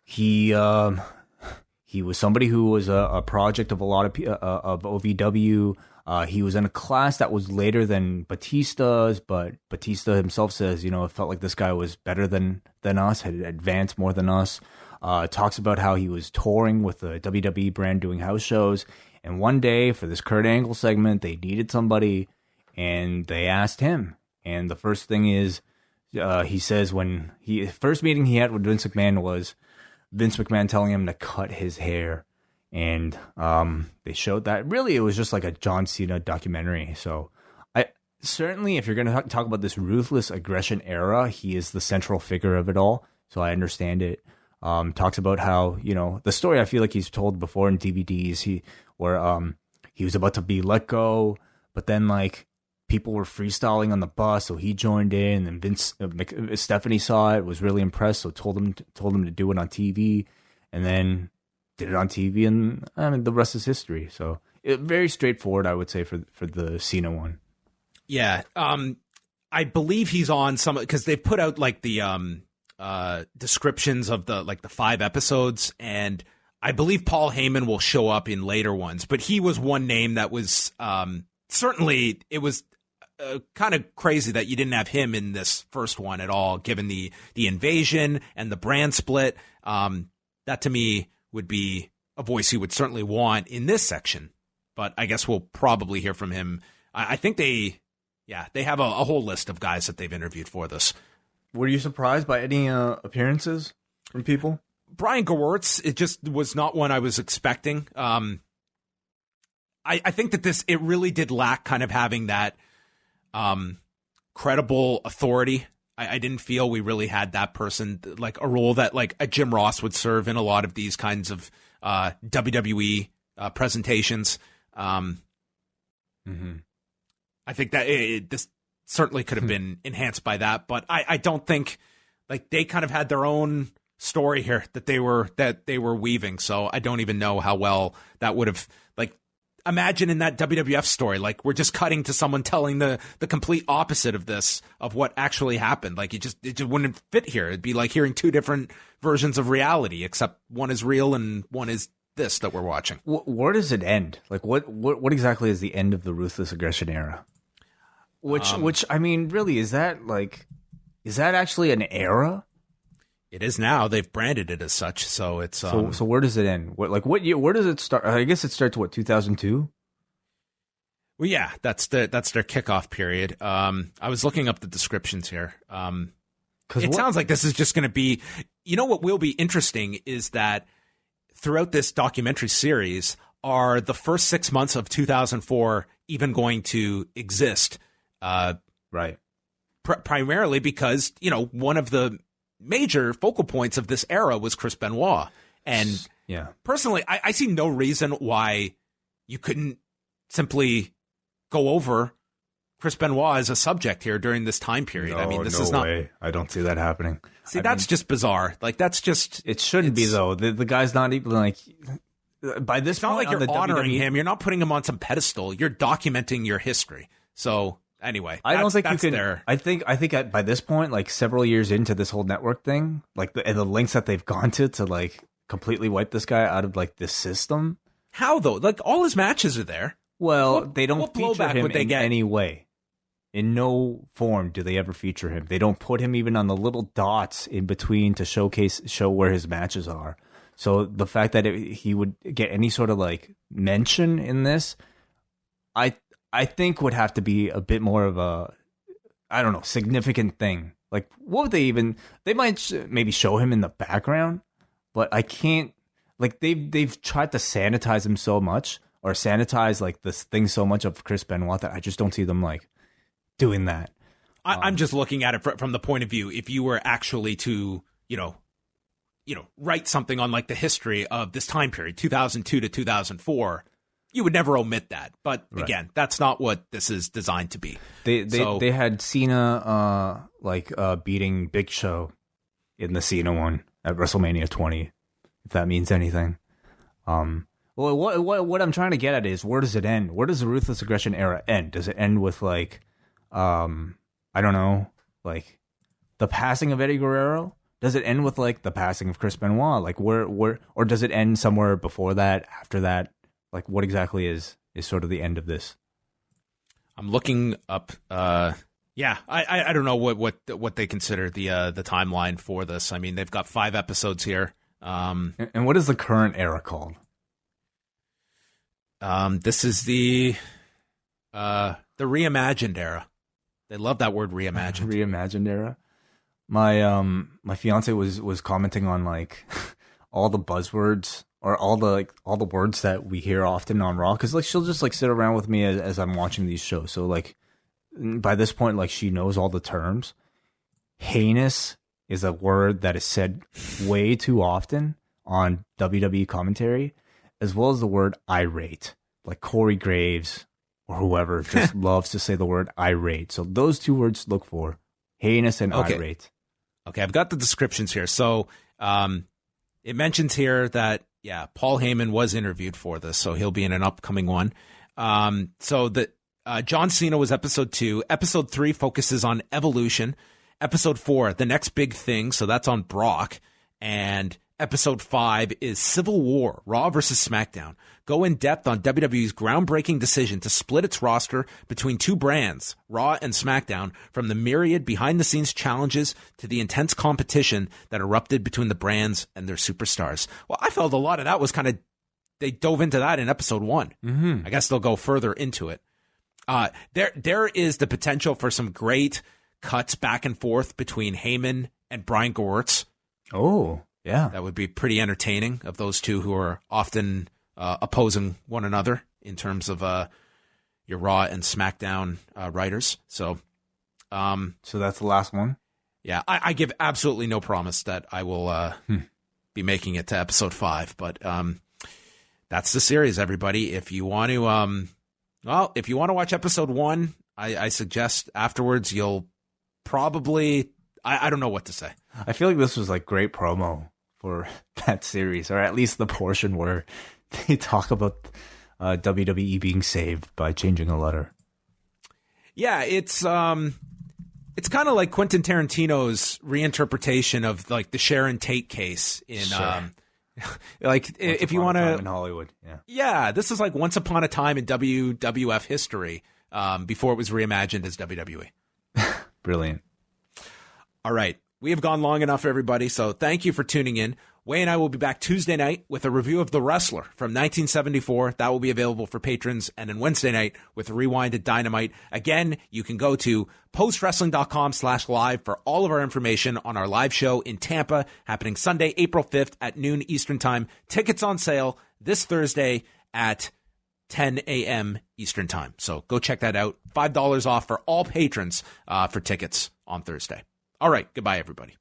he was somebody who was a project of a lot of OVW. He was in a class that was later than Batista's, but Batista himself says, it felt like this guy was better than us, had advanced more than us. Talks about how he was touring with the WWE brand doing house shows. And one day for this Kurt Angle segment, they needed somebody and they asked him. And the first thing is, he says first meeting he had with Vince McMahon was Vince McMahon telling him to cut his hair. And they showed that. Really, it was just like a John Cena documentary. So certainly if you're going to talk about this Ruthless Aggression era, he is the central figure of it all. So I understand it. Talks about how, the story I feel like he's told before in DVDs, where he was about to be let go, but then like people were freestyling on the bus, so he joined in, and Stephanie saw it, was really impressed, so told him to do it on TV, and then did it on TV, and I mean, the rest is history. So very straightforward, I would say, for the Cena one. Yeah, I believe he's on some, because they've put out like the descriptions of the 5 episodes, and I believe Paul Heyman will show up in later ones, but he was one name that was certainly, it was kind of crazy that you didn't have him in this first one at all, given the invasion and the brand split. That to me would be a voice he would certainly want in this section, but I guess we'll probably hear from him. I think they have a whole list of guys that they've interviewed for this. Were you surprised by any appearances from people? Brian Gewirtz, it just was not one I was expecting. I think that it really did lack kind of having that credible authority. I didn't feel we really had that person, like a role that like a Jim Ross would serve in a lot of these kinds of WWE presentations. I think that this certainly could have been enhanced by that, but I don't think, like, they kind of had their own story here that they were weaving. So I don't even know how well that would have, like, imagine in that WWF story, like, we're just cutting to someone telling the complete opposite of this, of what actually happened. Like, it just wouldn't fit here. It'd be like hearing 2 different versions of reality, except one is real and one is this that we're watching. Where does it end? Like, what exactly is the end of the Ruthless Aggression era? Which I mean, really, is that actually an era? It is now. They've branded it as such, so it's so where does it end? What year? Where does it start? I guess it starts 2002. Well, yeah, that's their kickoff period. I was looking up the descriptions here. It sounds like this is just going to be. What will be interesting is that throughout this documentary series, are the first 6 months of 2004 even going to exist? Right. Primarily because, one of the major focal points of this era was Chris Benoit. And personally, I see no reason why you couldn't simply go over Chris Benoit as a subject here during this time period. I mean, this is not. Way. I don't see that happening. See, that's just bizarre. Like, that's just. It shouldn't be, though. The guy's not even like. By this it's not point, like you're honoring WWE... him. You're not putting him on some pedestal. You're documenting your history. So anyway, I don't think you can. There. I think by this point, like several years into this whole network thing, like the lengths that they've gone to like completely wipe this guy out of like this system. How though? Like all his matches are there. Well, they don't feature him in any way. In no form do they ever feature him. They don't put him even on the little dots in between to show where his matches are. So the fact that he would get any sort of like mention in this, I think would have to be a bit more of a, I don't know, significant thing. Like what would they even? They might maybe show him in the background, but I can't. Like they've tried to sanitize him so much, or sanitize like this thing so much of Chris Benoit that I just don't see them like doing that. I'm just looking at it from the point of view. If you were actually to, write something on like the history of this time period, 2002 to 2004, you would never omit that. But again, that's not what this is designed to be. They had Cena beating Big Show in the Cena one at WrestleMania 20, if that means anything. Well, what I'm trying to get at is, where does it end? Where does the Ruthless Aggression era end? Does it end with like, I don't know, like the passing of Eddie Guerrero? Does it end with like the passing of Chris Benoit? Like where, or does it end somewhere before that, after that? Like what exactly is sort of the end of this? I'm looking up. I don't know what they consider the timeline for this. I mean, they've got 5 episodes here. And what is the current era called? This is the reimagined era. They love that word, reimagined. Reimagined era. My fiance was commenting on like all the buzzwords or all the words that we hear often on Raw, because like she'll just like sit around with me as I'm watching these shows. So like by this point, like she knows all the terms. Heinous is a word that is said way too often on WWE commentary, as well as the word irate. Like Corey Graves or whoever just loves to say the word irate. So those 2 words to look for: heinous and irate. Okay, I've got the descriptions here. So it mentions here that, Paul Heyman was interviewed for this, so he'll be in an upcoming one. So John Cena was episode 2. Episode 3 focuses on Evolution. Episode 4, The Next Big Thing, so that's on Brock. And episode 5 is Civil War, Raw versus SmackDown. Go in depth on WWE's groundbreaking decision to split its roster between 2 brands, Raw and SmackDown, from the myriad behind-the-scenes challenges to the intense competition that erupted between the brands and their superstars. Well, I felt a lot of that was kind of, they dove into that in episode 1. Mm-hmm. I guess they'll go further into it. There is the potential for some great cuts back and forth between Heyman and Brian Gewirtz. Oh, yeah. That would be pretty entertaining, of those two who are often opposing one another in terms of your Raw and SmackDown writers. So that's the last one? Yeah, I give absolutely no promise that I will be making it to episode 5, but that's the series, everybody. If you want to, if you want to watch episode 1, I suggest afterwards you'll probably, I don't know what to say. I feel like this was like great promo for that series, or at least the portion where they talk about WWE being saved by changing a letter. Yeah, it's kind of like Quentin Tarantino's reinterpretation of like the Sharon Tate case in like if you want to in Hollywood. Yeah, this is like Once Upon a Time in WWF history before it was reimagined as WWE. Brilliant. All right. We have gone long enough, everybody, so thank you for tuning in. Way and I will be back Tuesday night with a review of The Wrestler from 1974. That will be available for patrons. And then Wednesday night with a rewind at Dynamite. Again, you can go to postwrestling.com/live for all of our information on our live show in Tampa, happening Sunday, April 5th at noon Eastern Time. Tickets on sale this Thursday at 10 a.m. Eastern Time. So go check that out. $5 off for all patrons for tickets on Thursday. All right. Goodbye, everybody.